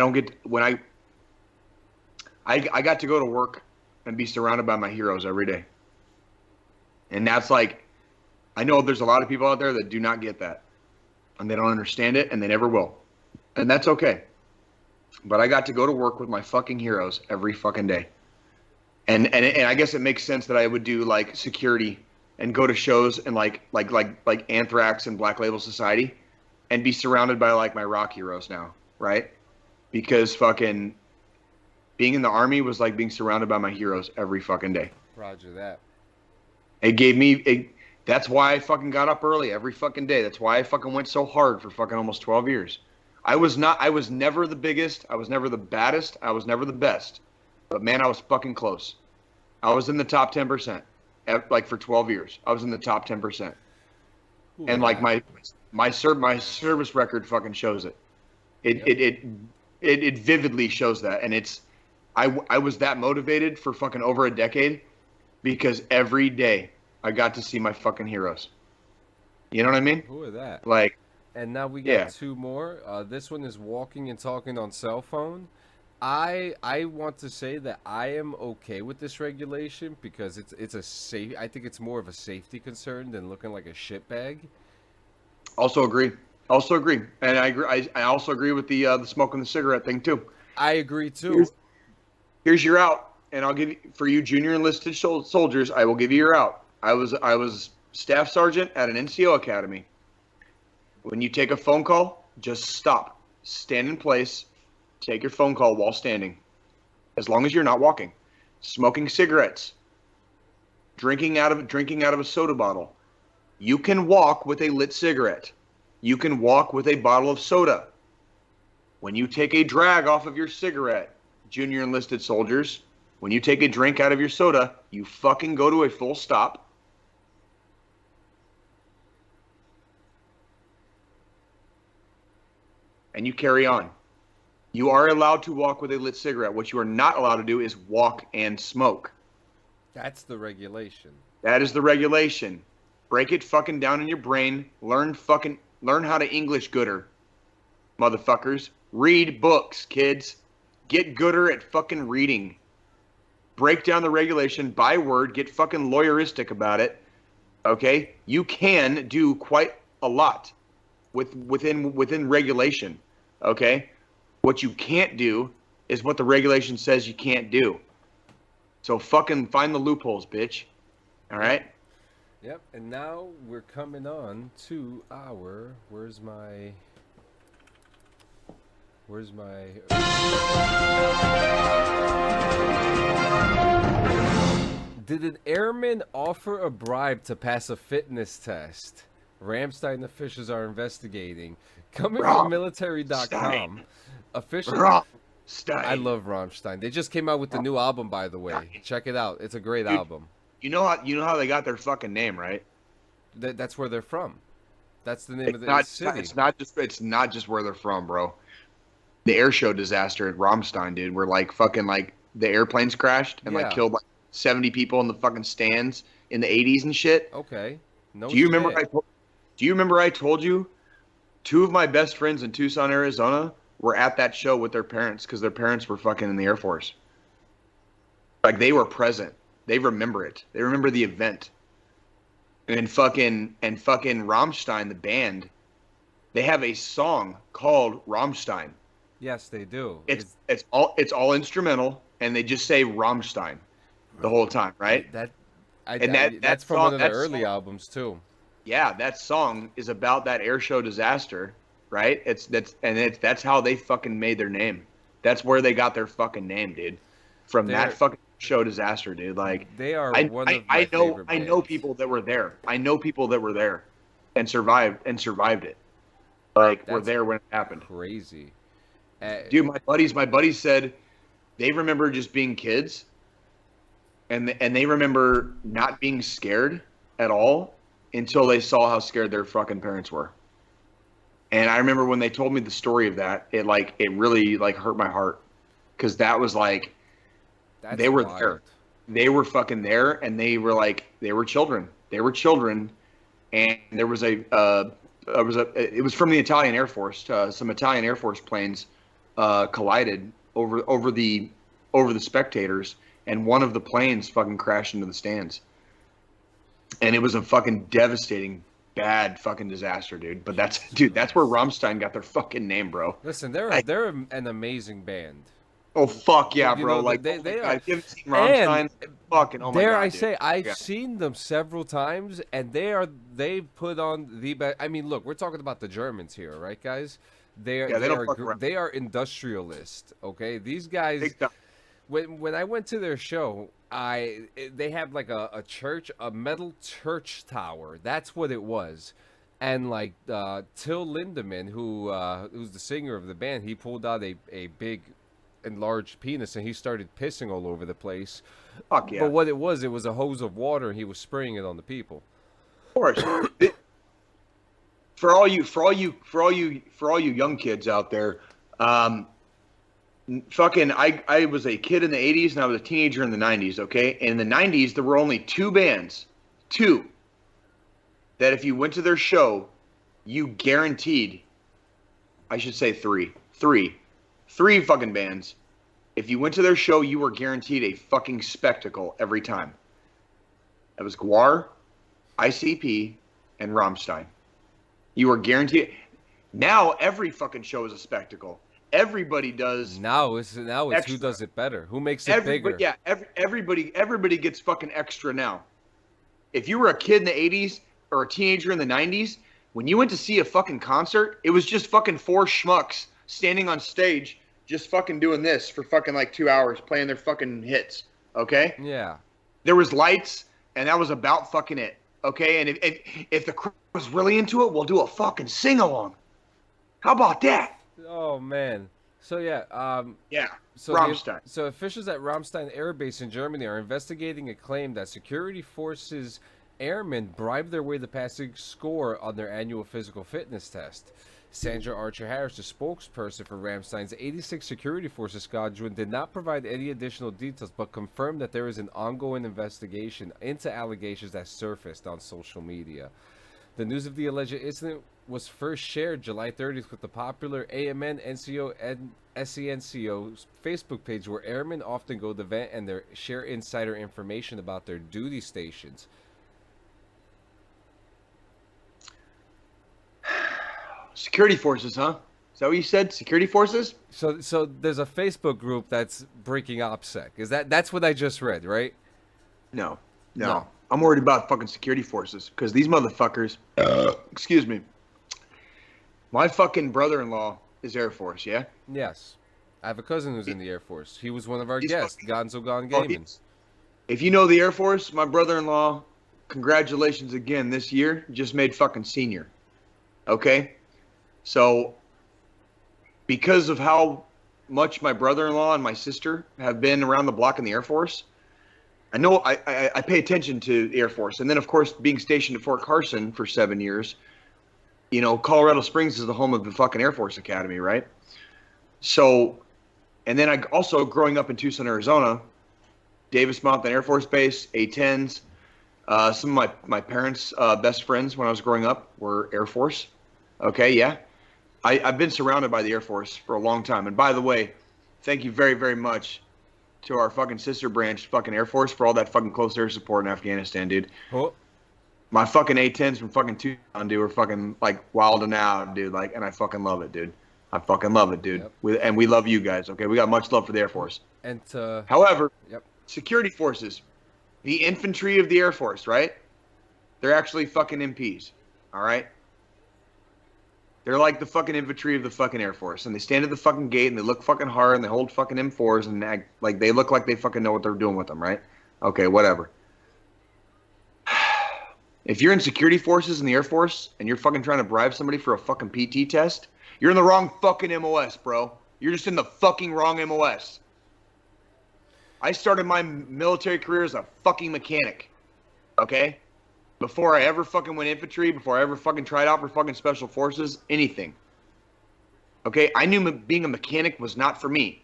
got to go to work and be surrounded by my heroes every day, and that's like. I know there's a lot of people out there that do not get that, and they don't understand it, and they never will, and that's okay. But I got to go to work with my fucking heroes every fucking day, and I guess it makes sense that I would do like security and go to shows and like Anthrax and Black Label Society, and be surrounded by like my rock heroes now, right? Because fucking being in the Army was like being surrounded by my heroes every fucking day. Roger that. It gave me. That's why I fucking got up early every fucking day. That's why I fucking went so hard for fucking almost 12 years. I was never the biggest. I was never the baddest. I was never the best. But man, I was fucking close. I was in the top 10%. Like for 12 years. I was in the top 10%. and like my service record fucking shows it. It vividly shows that, and it's I was that motivated for fucking over a decade because every day I got to see my fucking heroes. You know what I mean? Who are that? Like, and now we got two more. This one is walking and talking on cell phone. I want to say that I am okay with this regulation because it's a safe. I think it's more of a safety concern than looking like a shitbag. Also agree, and I agree. I also agree with the smoking the cigarette thing too. I agree too. Here's your out, and I'll give you, for you junior enlisted soldiers, I will give you your out. I was staff sergeant at an NCO academy. When you take a phone call, just stop, stand in place, take your phone call while standing, as long as you're not walking. Smoking cigarettes, drinking out of a soda bottle. You can walk with a lit cigarette. You can walk with a bottle of soda. When you take a drag off of your cigarette, junior enlisted soldiers, when you take a drink out of your soda, you fucking go to a full stop. And you carry on. You are allowed to walk with a lit cigarette. What you are not allowed to do is walk and smoke. That's the regulation. That is the regulation. Break it fucking down in your brain. Learn how to English gooder, motherfuckers. Read books, kids. Get gooder at fucking reading. Break down the regulation by word. Get fucking lawyeristic about it. Okay? You can do quite a lot within regulation. Okay? What you can't do is what the regulation says you can't do. So fucking find the loopholes, bitch. All right? Yep, and now we're coming on to our... Where's my... Did an airman offer a bribe to pass a fitness test? Rammstein officials are investigating. Coming from military.com, officials... Rammstein. I love Rammstein. They just came out with the new album, by the way. Check it out. It's a great album. You know how they got their fucking name, right? That's where they're from. That's the name of the city. It's not just where they're from, bro. The air show disaster at Rammstein, dude, where like fucking like the airplanes crashed and like killed like 70 people in the fucking stands in the 80s and shit. Okay. Do you remember I told you 2 of my best friends in Tucson, Arizona were at that show with their parents because their parents were fucking in the Air Force. Like they were present. They remember it. They remember the event. And fucking Rammstein, the band, they have a song called Rammstein. Yes, they do. It's all instrumental, and they just say Rammstein the whole time, right? That's from one of the early albums too. Yeah, that song is about that air show disaster, right? That's how they fucking made their name. That's where they got their fucking name, dude. From that fucking show disaster, dude. Like they are one of my favorite bands. I know people that were there. I know people that were there and survived it. Like were there when it happened. Crazy. Dude, my buddies said they remember just being kids and they remember not being scared at all until they saw how scared their fucking parents were. And I remember when they told me the story of that, it really like hurt my heart because that was like they were wild. There. They were fucking there, and they were children. They were children, and it was from the Italian Air Force. Some Italian Air Force planes collided over the spectators, and one of the planes fucking crashed into the stands. And it was a fucking devastating, bad fucking disaster, dude. But that's where Rammstein got their fucking name, bro. Listen, they're an amazing band. Oh fuck yeah, bro! Like they are. If you haven't seen Rammstein, fucking oh my god. Dare I say, I've seen them several times, and they put on the best. I mean, look, we're talking about the Germans here, right, guys? They are industrialists. Okay, these guys. When I went to their show, they had like a church, a metal church tower. That's what it was. And like Till Lindemann, who's the singer of the band, he pulled out a big enlarged penis and he started pissing all over the place. Fuck yeah. But what it was a hose of water and he was spraying it on the people. Of course. for all you young kids out there, fucking, I was a kid in the 80s and I was a teenager in the 90s, okay? And in the 90s, there were only two bands, that if you went to their show, you guaranteed, I should say three fucking bands. If you went to their show, you were guaranteed a fucking spectacle every time. It was GWAR, ICP, and Rammstein. You were guaranteed. Now every fucking show is a spectacle. Everybody does. Now it's who does it better, who makes it bigger. Yeah, everybody gets fucking extra now. If you were a kid in the 80s or a teenager in the 90s, when you went to see a fucking concert, it was just fucking four schmucks standing on stage just fucking doing this for fucking like 2 hours, playing their fucking hits, okay? Yeah. There was lights, and that was about fucking it, okay? And if the crowd was really into it, we'll do a fucking sing-along. How about that? Oh, man. So, yeah. So Rammstein. So officials at Rammstein Air Base in Germany are investigating a claim that security forces airmen bribed their way to passing score on their annual physical fitness test. Sandra Archer-Harris, the spokesperson for Rammstein's 86 Security Forces Squadron, did not provide any additional details, but confirmed that there is an ongoing investigation into allegations that surfaced on social media. The news of the alleged incident was first shared July 30th with the popular AMN, NCO, and SENCO Facebook page, where airmen often go to vent and share insider information about their duty stations. Security forces, huh? Is that what you said? Security forces? So there's a Facebook group that's breaking OPSEC. That's what I just read, right? No. I'm worried about fucking security forces because these motherfuckers. Excuse me. My fucking brother-in-law is Air Force, yeah? Yes. I have a cousin who's in the Air Force. He was one of our guests, Gonzo Gone Gaming. If you know the Air Force, my brother-in-law, congratulations again this year, just made fucking senior. Okay? So, because of how much my brother-in-law and my sister have been around the block in the Air Force, I know I pay attention to the Air Force. And then, of course, being stationed at Fort Carson for 7 years, you know, Colorado Springs is the home of the fucking Air Force Academy, right? So, and then I also, growing up in Tucson, Arizona, Davis Mountain Air Force Base, A-10s, some of my parents' best friends when I was growing up were Air Force. Okay, yeah. I've been surrounded by the Air Force for a long time. And by the way, thank you very, very much to our fucking sister branch, fucking Air Force, for all that fucking close air support in Afghanistan, dude. Oh. My fucking A-10s from fucking Tucson, dude, were fucking like wilding out, dude. Like, and I fucking love it, dude. I fucking love it, dude. Yep. And we love you guys, okay? We got much love for the Air Force. And however, security forces, the infantry of the Air Force, right? They're actually fucking MPs, all right? They're like the fucking infantry of the fucking Air Force, and they stand at the fucking gate and they look fucking hard and they hold fucking M4s and act like they look like they fucking know what they're doing with them, right? Okay, whatever. If you're in security forces in the Air Force and you're fucking trying to bribe somebody for a fucking PT test, you're in the wrong fucking MOS, bro. You're just in the fucking wrong MOS. I started my military career as a fucking mechanic, okay? Before I ever fucking went infantry, before I ever fucking tried out for fucking special forces, anything. Okay, I knew being a mechanic was not for me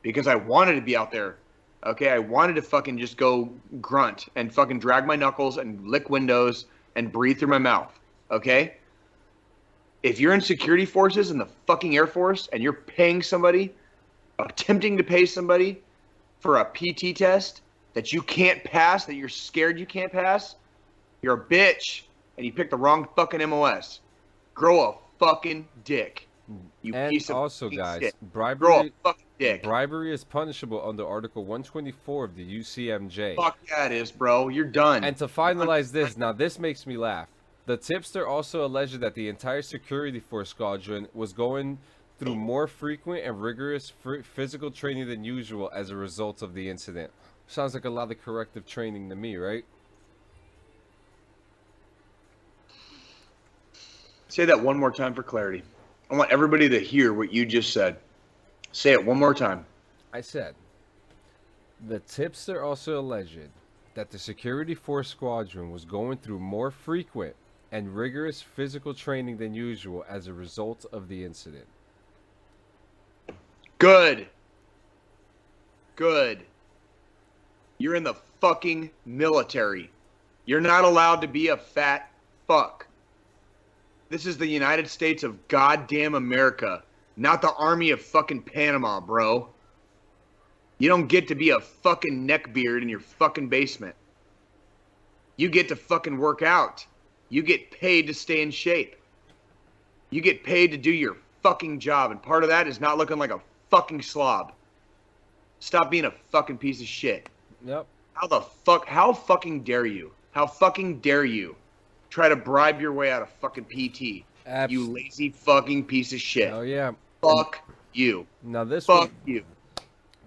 because I wanted to be out there. Okay, I wanted to fucking just go grunt and fucking drag my knuckles and lick windows and breathe through my mouth. Okay? If you're in security forces in the fucking Air Force and you're paying somebody, attempting to pay somebody for a PT test that you can't pass, that you're scared you can't pass, you're a bitch, and you picked the wrong fucking MOS. Grow a fucking dick. You and piece of also, guys, shit. bribery, Grow a fucking dick. Bribery is punishable under Article 124 of the UCMJ. Fuck yeah, it is, bro. You're done. And to finalize this, now this makes me laugh. The tipster also alleged that the entire security force squadron was going through more frequent and rigorous physical training than usual as a result of the incident. Sounds like a lot of corrective training to me, right? Say that one more time for clarity. I want everybody to hear what you just said. Say it one more time. I said, the tipster also alleged that the security force squadron was going through more frequent and rigorous physical training than usual as a result of the incident. Good. You're in the fucking military. You're not allowed to be a fat fuck. This is the United States of goddamn America, not the Army of fucking Panama, bro. You don't get to be a fucking neckbeard in your fucking basement. You get to fucking work out. You get paid to stay in shape. You get paid to do your fucking job, and part of that is not looking like a fucking slob. Stop being a fucking piece of shit. Yep. How fucking dare you? How fucking dare you try to bribe your way out of fucking PT? You lazy fucking piece of shit. Oh yeah. Fuck you. Now this Fuck you.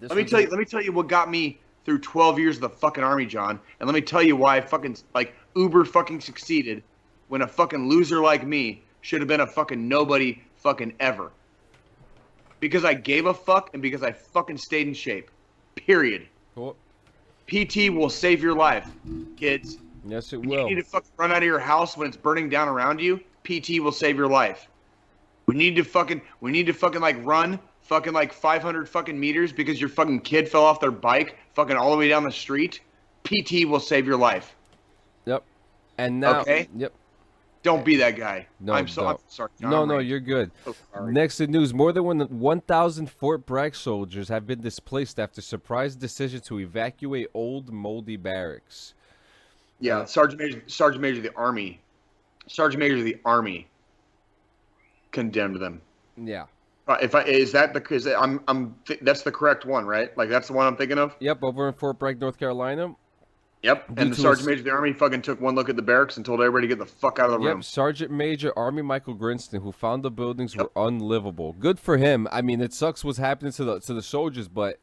Let me tell you what got me through 12 years of the fucking army, John. And let me tell you why I fucking uber fucking succeeded when a fucking loser like me should have been a fucking nobody fucking ever. Because I gave a fuck and because I fucking stayed in shape. Period. Cool. PT will save your life, kids. Yes, it When will. you need to fucking run out of your house when it's burning down around you, PT will save your life. We need to fucking run fucking 500 fucking meters because your fucking kid fell off their bike fucking all the way down the street. PT will save your life. Yep. And now, okay. Yep. Don't be that guy. No, I'm sorry. John, no, you're good. So sorry. Next in news, more than 1,000 Fort Bragg soldiers have been displaced after surprise decision to evacuate old moldy barracks. Yeah, Sergeant Major of the Army condemned them. Yeah. That's the correct one, right? Like that's the one I'm thinking of. Yep, over in Fort Bragg, North Carolina. Yep, and the Sergeant Major of the Army fucking took one look at the barracks and told everybody to get the fuck out of the room. Yep, Sergeant Major Army Michael Grinston, who found the buildings were unlivable. Good for him. I mean, it sucks what's happening to the soldiers, but...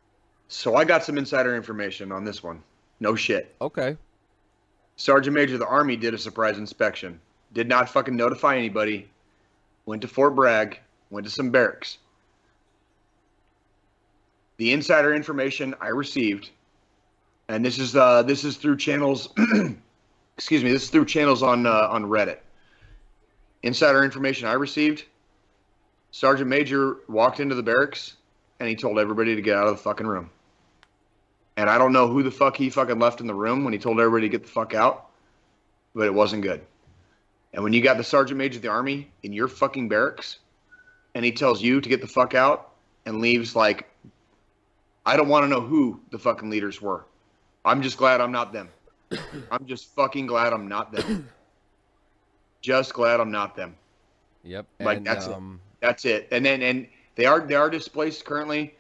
So I got some insider information on this one. No shit. Okay. Sergeant Major of the Army did a surprise inspection. Did not fucking notify anybody. Went to Fort Bragg. Went to some barracks. The insider information I received... And this is through channels. Excuse me. This is through channels on Reddit. Insider information I received. Sergeant Major walked into the barracks and he told everybody to get out of the fucking room. And I don't know who the fuck he fucking left in the room when he told everybody to get the fuck out, but it wasn't good. And when you got the Sergeant Major of the Army in your fucking barracks, and he tells you to get the fuck out and leaves I don't want to know who the fucking leaders were. I'm just glad I'm not them. I'm just fucking glad I'm not them. Just glad I'm not them. Yep. And, that's it. That's it. And they are displaced currently.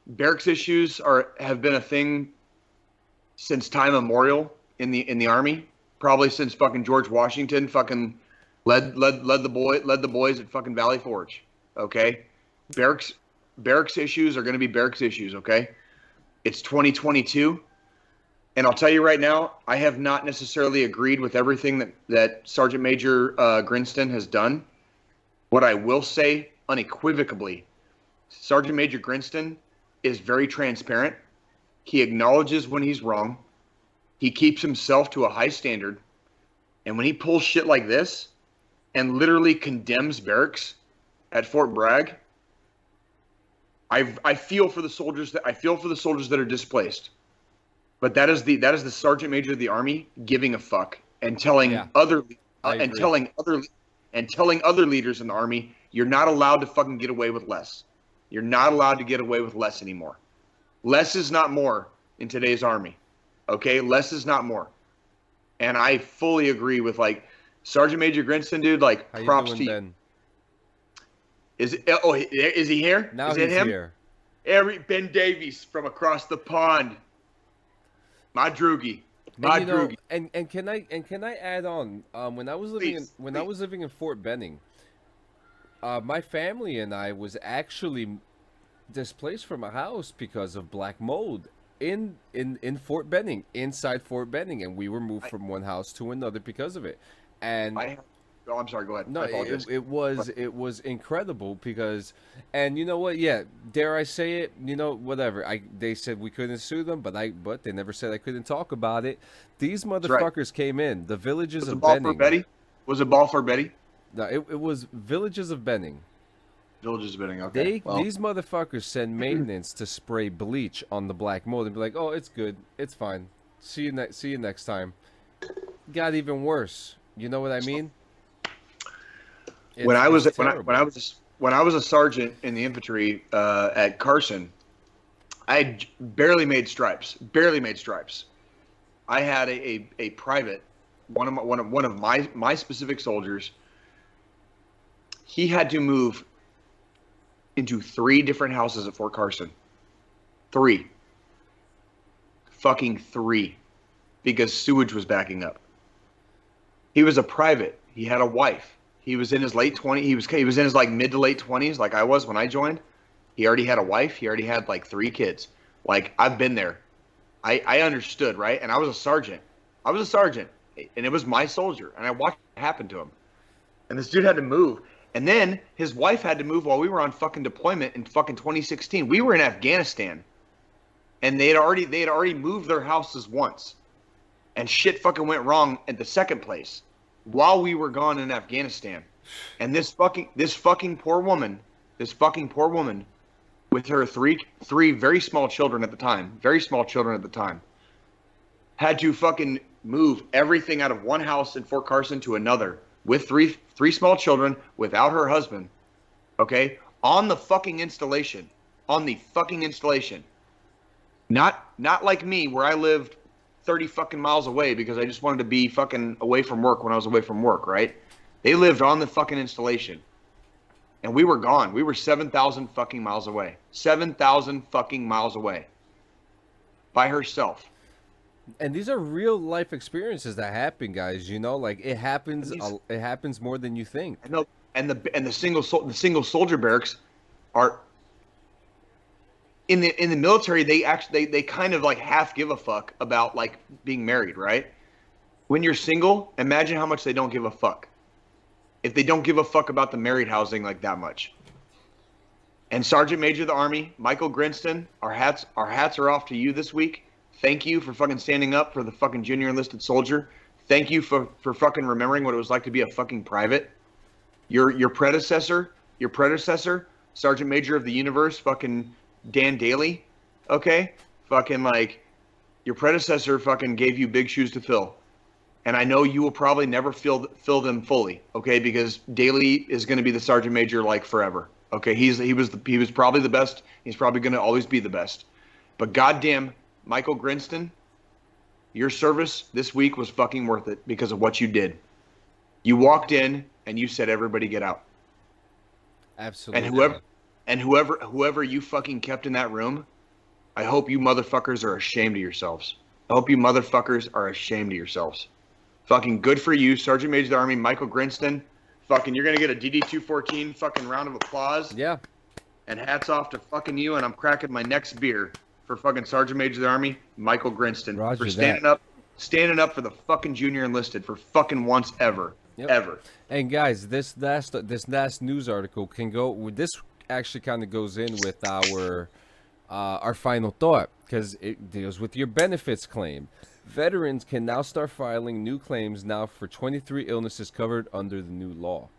Barracks issues have been a thing since time immemorial in the Army. Probably since fucking George Washington fucking led the boys at fucking Valley Forge. Okay? Barracks issues are going to be barracks issues, okay? It's 2022, and I'll tell you right now, I have not necessarily agreed with everything that Sergeant Major Grinston has done. What I will say unequivocally, Sergeant Major Grinston is very transparent. He acknowledges when he's wrong. He keeps himself to a high standard. And when he pulls shit like this and literally condemns barracks at Fort Bragg, I feel for the soldiers that are displaced, but that is the Sergeant Major of the Army giving a fuck and telling other leaders in the Army, you're not allowed to fucking get away with less. You're not allowed to get away with less anymore. Less is not more in today's Army. Okay, less is not more. And I fully agree with Sergeant Major Grinston, dude. Props to you. Ben? Is he here? Now is he's it him? Here. Ben Davies from across the pond. My droogie. And can I add on? When I was living in Fort Benning, my family and I was actually displaced from a house because of black mold in Fort Benning, inside Fort Benning, and we were moved from one house to another because of it. And Oh, I'm sorry. Go ahead. No, I apologize. it was incredible because, and you know what? Yeah, dare I say it? You know, whatever. They said we couldn't sue them, but they never said I couldn't talk about it. These motherfuckers came in the villages of Benning. Was it ball for Betty? No, it was villages of Benning. Villages of Benning. Okay. These motherfuckers send maintenance to spray bleach on the black mold and be like, "Oh, it's good, it's fine. See you next time." Got even worse. You know what I mean? When I was a sergeant in the infantry at Carson, I barely made stripes. I had a private, one of my specific soldiers. He had to move into 3 different houses at Fort Carson. 3. Fucking 3. Because sewage was backing up. He was a private. He had a wife. He was in his late 20s. He was in his like mid to late 20s, like I was when I joined. He already had a wife. He already had like 3 kids. Like, I've been there. I understood, right? And I was a sergeant. And it was my soldier. And I watched it happen to him. And this dude had to move. And then his wife had to move while we were on fucking deployment in fucking 2016. We were in Afghanistan. And they had already moved their houses once. And shit fucking went wrong at the second place while we were gone in Afghanistan. And this fucking poor woman with her three very small children at the time, had to fucking move everything out of one house in Fort Carson to another with three small children without her husband. Okay? On the fucking installation. Not like me where I lived 30 fucking miles away because I just wanted to be fucking away from work when I was away from work, right? They lived on the fucking installation. And we were gone. We were 7,000 fucking miles away. 7,000 fucking miles away. By herself. And these are real life experiences that happen, guys. You know, like it happens more than you think. And the single soldier barracks are in the military. They kind of like half give a fuck about like being married, right? When you're single, imagine how much they don't give a fuck. If they don't give a fuck about the married housing like that much. And Sergeant Major of the Army, Michael Grinston, our hats are off to you this week. Thank you for fucking standing up for the fucking junior enlisted soldier. Thank you for fucking remembering what it was like to be a fucking private. Your predecessor, Sergeant Major of the Universe, fucking Dan Daly, okay? Fucking like, your predecessor fucking gave you big shoes to fill. And I know you will probably never fill them fully, okay? Because Daly is going to be the Sergeant Major like forever, okay? He was probably the best. He's probably going to always be the best. But goddamn, Michael Grinston, your service this week was fucking worth it because of what you did. You walked in and you said, "Everybody get out." Absolutely. And whoever you fucking kept in that room, I hope you motherfuckers are ashamed of yourselves. Fucking good for you, Sergeant Major of the Army, Michael Grinston. Fucking, you're gonna get a DD-214 fucking round of applause. Yeah. And hats off to fucking you, and I'm cracking my next beer for fucking Sergeant Major of the Army, Michael Grinston. Roger for standing up for the fucking junior enlisted for fucking once ever. Yep. Ever. And guys, this last news article can go. This actually kind of goes in with our final thought because it deals with your benefits claim. Veterans can now start filing new claims now for 23 illnesses covered under the new law.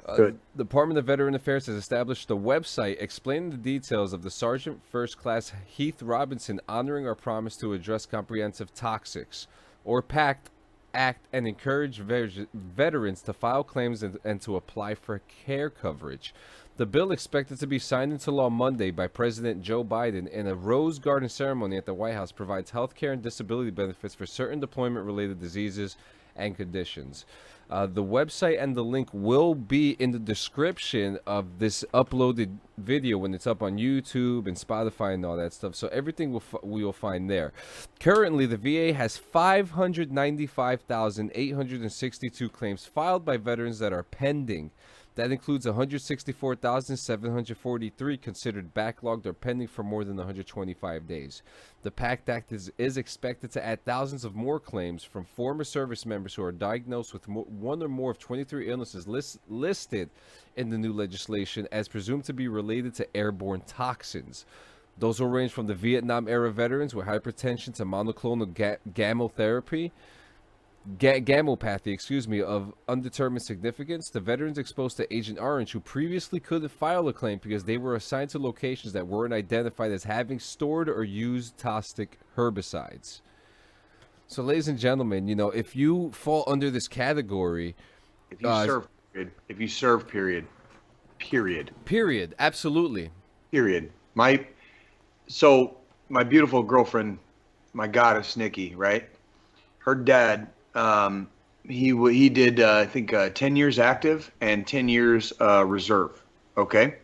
The Department of Veteran Affairs has established a website explaining the details of the Sergeant First Class Heath Robinson honoring our promise to address comprehensive toxics, or PACT Act, and encourage veterans to file claims and to apply for care coverage. The bill expected to be signed into law Monday by President Joe Biden in a Rose Garden ceremony at the White House provides health care and disability benefits for certain deployment-related diseases and conditions. The website and the link will be in the description of this uploaded video when it's up on YouTube and Spotify and all that stuff. So everything we will find there. Currently, the VA has 595,862 claims filed by veterans that are pending. That includes 164,743 considered backlogged or pending for more than 125 days. The PACT Act is expected to add thousands of more claims from former service members who are diagnosed with one or more of 23 illnesses listed in the new legislation as presumed to be related to airborne toxins. Those will range from the Vietnam-era veterans with hypertension to monoclonal gammopathy, of undetermined significance, the veterans exposed to Agent Orange who previously couldn't file a claim because they were assigned to locations that weren't identified as having stored or used toxic herbicides. So, ladies and gentlemen, if you fall under this category, if you serve, period, absolutely, period. My beautiful girlfriend, my goddess Nikki, right? Her dad. He did I think 10 years active and 10 years reserve. Okay.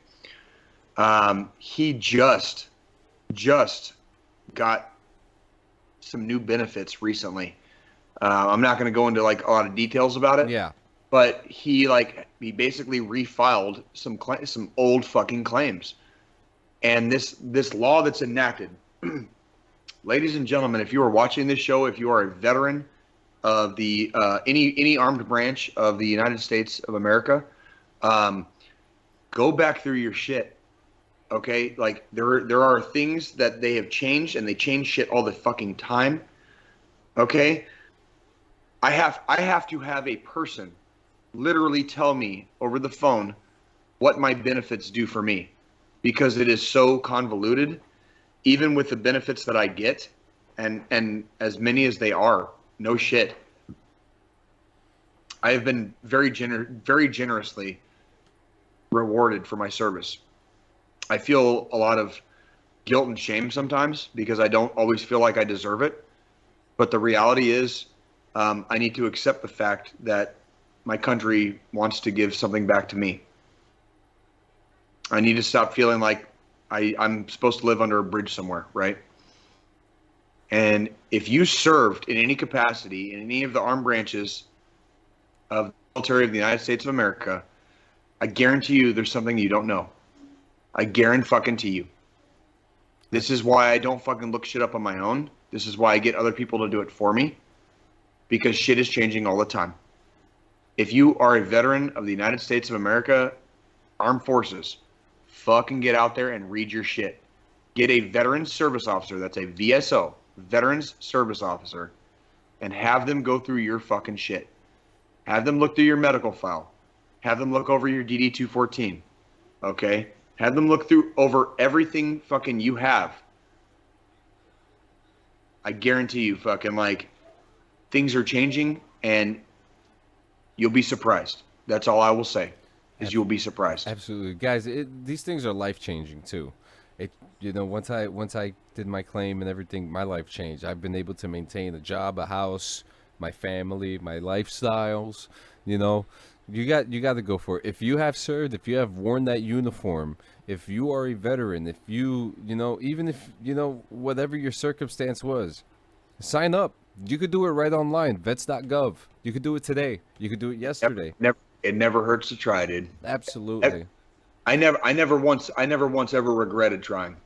He just got some new benefits recently. I'm not going to go into like a lot of details about it. Yeah. But he basically refiled some old fucking claims, and this law that's enacted. Ladies and gentlemen, if you are watching this show, if you are a veteran of the any armed branch of the United States of America, go back through your shit. Okay, like there are things that they have changed, and they change shit all the fucking time. Okay, I have to have a person literally tell me over the phone what my benefits do for me, because it is so convoluted. Even with the benefits that I get, and as many as they are. No shit. I have been very generously rewarded for my service. I feel a lot of guilt and shame sometimes because I don't always feel like I deserve it. But the reality is, I need to accept the fact that my country wants to give something back to me. I need to stop feeling like I'm supposed to live under a bridge somewhere, right? And if you served in any capacity in any of the armed branches of the military of the United States of America, I guarantee you there's something you don't know. I guarantee you. This is why I don't fucking look shit up on my own. This is why I get other people to do it for me, because shit is changing all the time. If you are a veteran of the United States of America, armed forces, fucking get out there and read your shit. Get a veterans service officer, that's a VSO, veterans service officer, and have them go through your fucking shit. Have them look through your medical file. Have them look over your DD-214. Okay? Have them look over everything fucking you have. I guarantee you fucking things are changing, and you'll be surprised. That's all I will say, is you'll be surprised. Absolutely. Guys, these things are life-changing too. Once I did my claim and everything, my life changed. I've been able to maintain a job, a house, my family, my lifestyles. You got to go for it. If you have served, if you have worn that uniform, if you are a veteran, if even if whatever your circumstance was, sign up. You could do it right online, vets.gov. You could do it today. You could do it yesterday. It never hurts to try, dude. Absolutely. I never once ever regretted trying.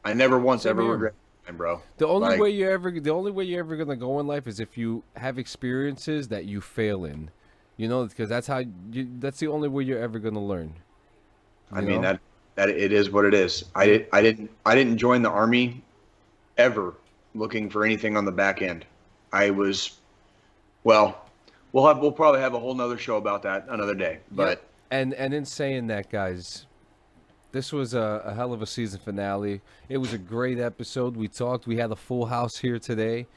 I never once ever regretted trying, bro. The only way you're ever gonna go in life is if you have experiences that you fail in, because that's the only way you're ever gonna learn. I mean that it is what it is. I didn't join the Army ever looking for anything on the back end. I was, we'll probably have a whole nother show about that another day. But yep. And in saying that, guys, this was a hell of a season finale. It was a great episode. We talked. We had a full house here today.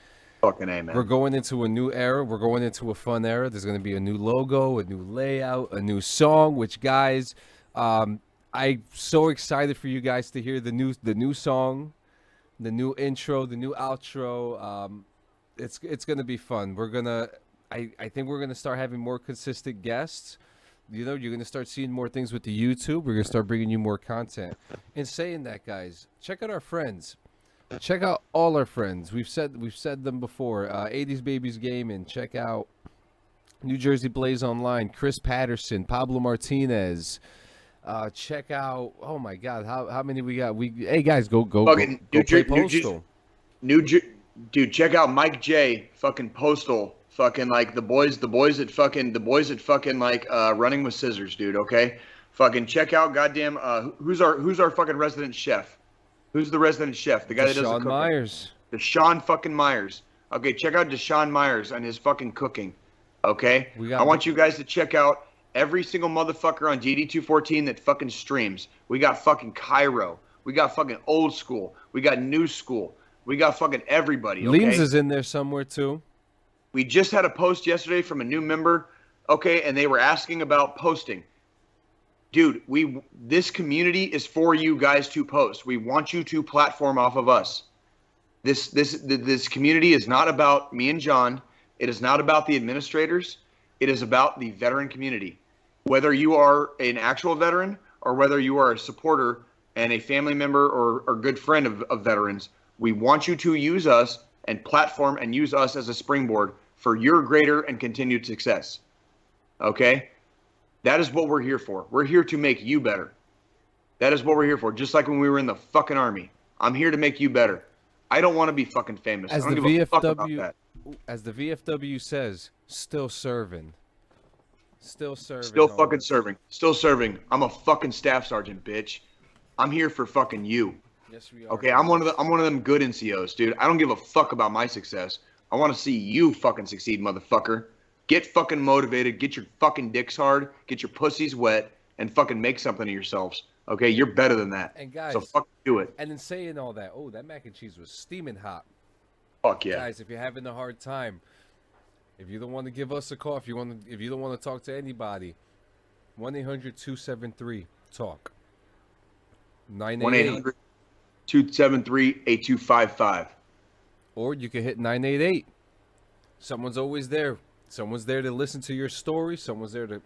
Fucking A, man. We're going into a new era. We're going into a fun era. There's going to be a new logo, a new layout, a new song. Which, guys, I'm so excited for you guys to hear the new song, the new intro, the new outro. It's going to be fun. I think we're gonna start having more consistent guests. You're gonna start seeing more things with the YouTube. We're gonna start bringing you more content. In saying that, guys, check out our friends. Check out all our friends. We've said them before. 80s Babies Gaming. Check out New Jersey Blaze Online, Chris Patterson, Pablo Martinez. Check out. Oh my God, how many we got? Hey guys, go play Postal. Dude, check out Mike J. Fucking Postal. Fucking like the boys at fucking like Running with Scissors, dude. Okay, fucking check out goddamn. Who's our fucking resident chef? Who's the resident chef? The guy that does the cooking. Myers. Deshaun fucking Myers. Okay, check out Deshaun Myers and his fucking cooking. Okay, I want you guys to check out every single motherfucker on DD214 that fucking streams. We got fucking Cairo. We got fucking old school. We got new school. We got fucking everybody. Okay? Leans is in there somewhere too. We just had a post yesterday from a new member. Okay, and they were asking about posting. Dude, this community is for you guys to post. We want you to platform off of us. This community is not about me and John. It is not about the administrators. It is about the veteran community. Whether you are an actual veteran or whether you are a supporter and a family member or good friend of veterans, we want you to use us and platform and use us as a springboard for your greater and continued success. Okay? That is what we're here for. We're here to make you better. That is what we're here for. Just like when we were in the fucking army. I'm here to make you better. I don't want to be fucking famous. I don't give a fuck about that. As the VFW says, still serving. Still serving. Still fucking serving. Still serving. I'm a fucking staff sergeant, bitch. I'm here for fucking you. Yes, we are. Okay, I'm one of them good NCOs, dude. I don't give a fuck about my success. I want to see you fucking succeed, motherfucker. Get fucking motivated. Get your fucking dicks hard. Get your pussies wet, and fucking make something of yourselves. Okay, you're better than that. And guys, so fucking do it. And in saying all that, that mac and cheese was steaming hot. Fuck yeah, guys! If you're having a hard time, if you don't want to give us a call, if you don't want to talk to anybody, 1-800-273-TALK. 1-800-273-8255. Or you can hit 988. Someone's always there. Someone's there to listen to your story. Someone's there to,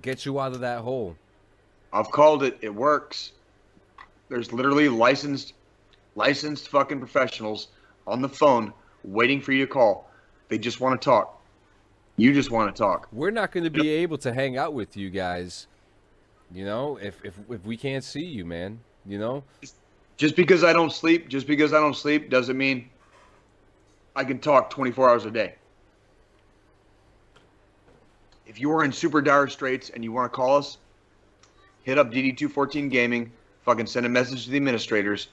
get you out of that hole. I've called it. It works. There's literally licensed fucking professionals on the phone waiting for you to call. They just want to talk. You just want to talk. We're not going to be able to hang out with you guys, if we can't see you, man, Just because I don't sleep doesn't mean I can talk 24 hours a day. If you are in super dire straits and you want to call us, hit up DD214 Gaming, fucking send a message to the administrators.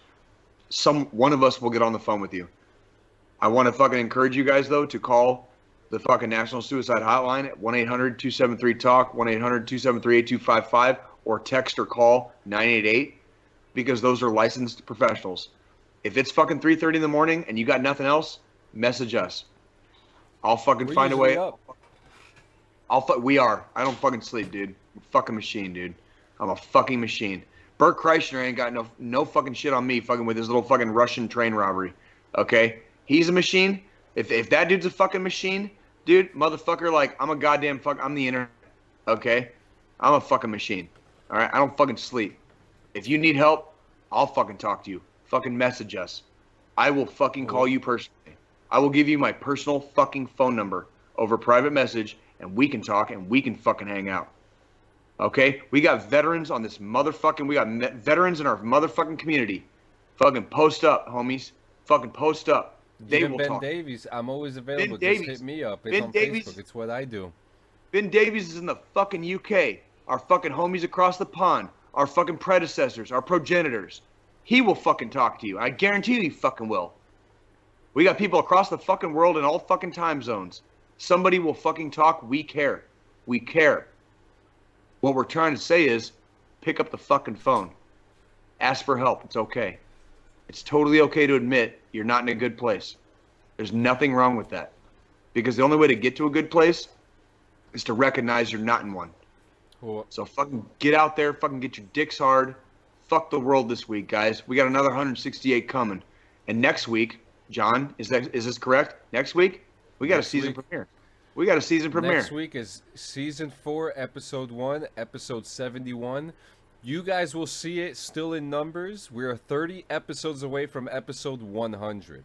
One of us will get on the phone with you. I want to fucking encourage you guys, though, to call the fucking National Suicide Hotline at 1-800-273-TALK, 1-800-273-8255, or text or call 988, because those are licensed professionals. If it's fucking 3:30 in the morning and you got nothing else, message us. I'll fucking find a way. We are. I don't fucking sleep, dude. I'm a fucking machine, dude. I'm a fucking machine. Bert Kreischer ain't got no fucking shit on me fucking with his little fucking Russian train robbery. Okay? He's a machine. If that dude's a fucking machine, dude, motherfucker, like, I'm a goddamn I'm the internet. Okay? I'm a fucking machine. Alright? I don't fucking sleep. If you need help, I'll fucking talk to you. Fucking message us. I will fucking call you personally. I will give you my personal fucking phone number over private message, and we can talk and we can fucking hang out. Okay? We got veterans on this motherfucking... We got veterans in our motherfucking community. Fucking post up, homies. Fucking post up. They will Ben talk. Davies, I'm always available. Ben Just Davies. hit me up. It's Ben on Davies. Facebook. It's what I do. Ben Davies is in the fucking UK. Our fucking homies across the pond. Our fucking predecessors. Our progenitors. He will fucking talk to you. I guarantee you he fucking will. We got people across the fucking world in all fucking time zones. Somebody will fucking talk. We care. We care. What we're trying to say is, pick up the fucking phone. Ask for help. It's okay. It's totally okay to admit you're not in a good place. There's nothing wrong with that. Because the only way to get to a good place is to recognize you're not in one. Cool. So fucking get out there, fucking get your dicks hard. Fuck the world this week, guys. We got another 168 coming. And next week, John, is this correct? Next week, we got a season premiere. We got a season premiere. Next week is season 4, episode 1, episode 71. You guys will see it still in numbers. We are 30 episodes away from episode 100.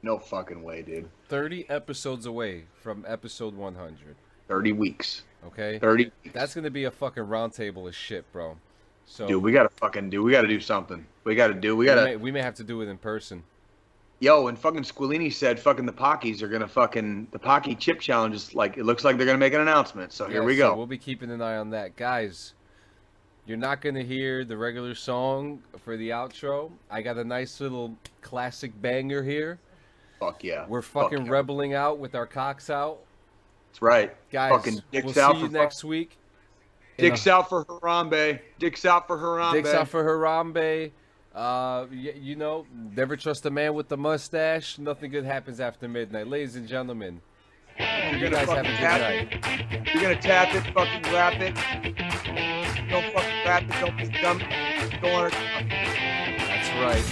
No fucking way, dude. 30 episodes away from episode 100. 30 weeks. Okay? 30 weeks. That's going to be a fucking round table of shit, bro. So, dude, we got to do something. We may have to do it in person. Yo, and fucking Squillini said fucking the Pockies are going to the Pocky Chip Challenge is like, it looks like they're going to make an announcement. So here we go. So we'll be keeping an eye on that. Guys, you're not going to hear the regular song for the outro. I got a nice little classic banger here. Fuck yeah. We're fucking rebelling out with our cocks out. That's right. Guys, we'll see you next week. Dicks out for Harambe. Dicks out for Harambe. Dicks out for Harambe. You know, never trust a man with a mustache. Nothing good happens after midnight. Ladies and gentlemen, you guys have a good night. You're going to tap it, fucking rap it. Don't fucking rap it. Don't be dumb. Don't want to. That's right.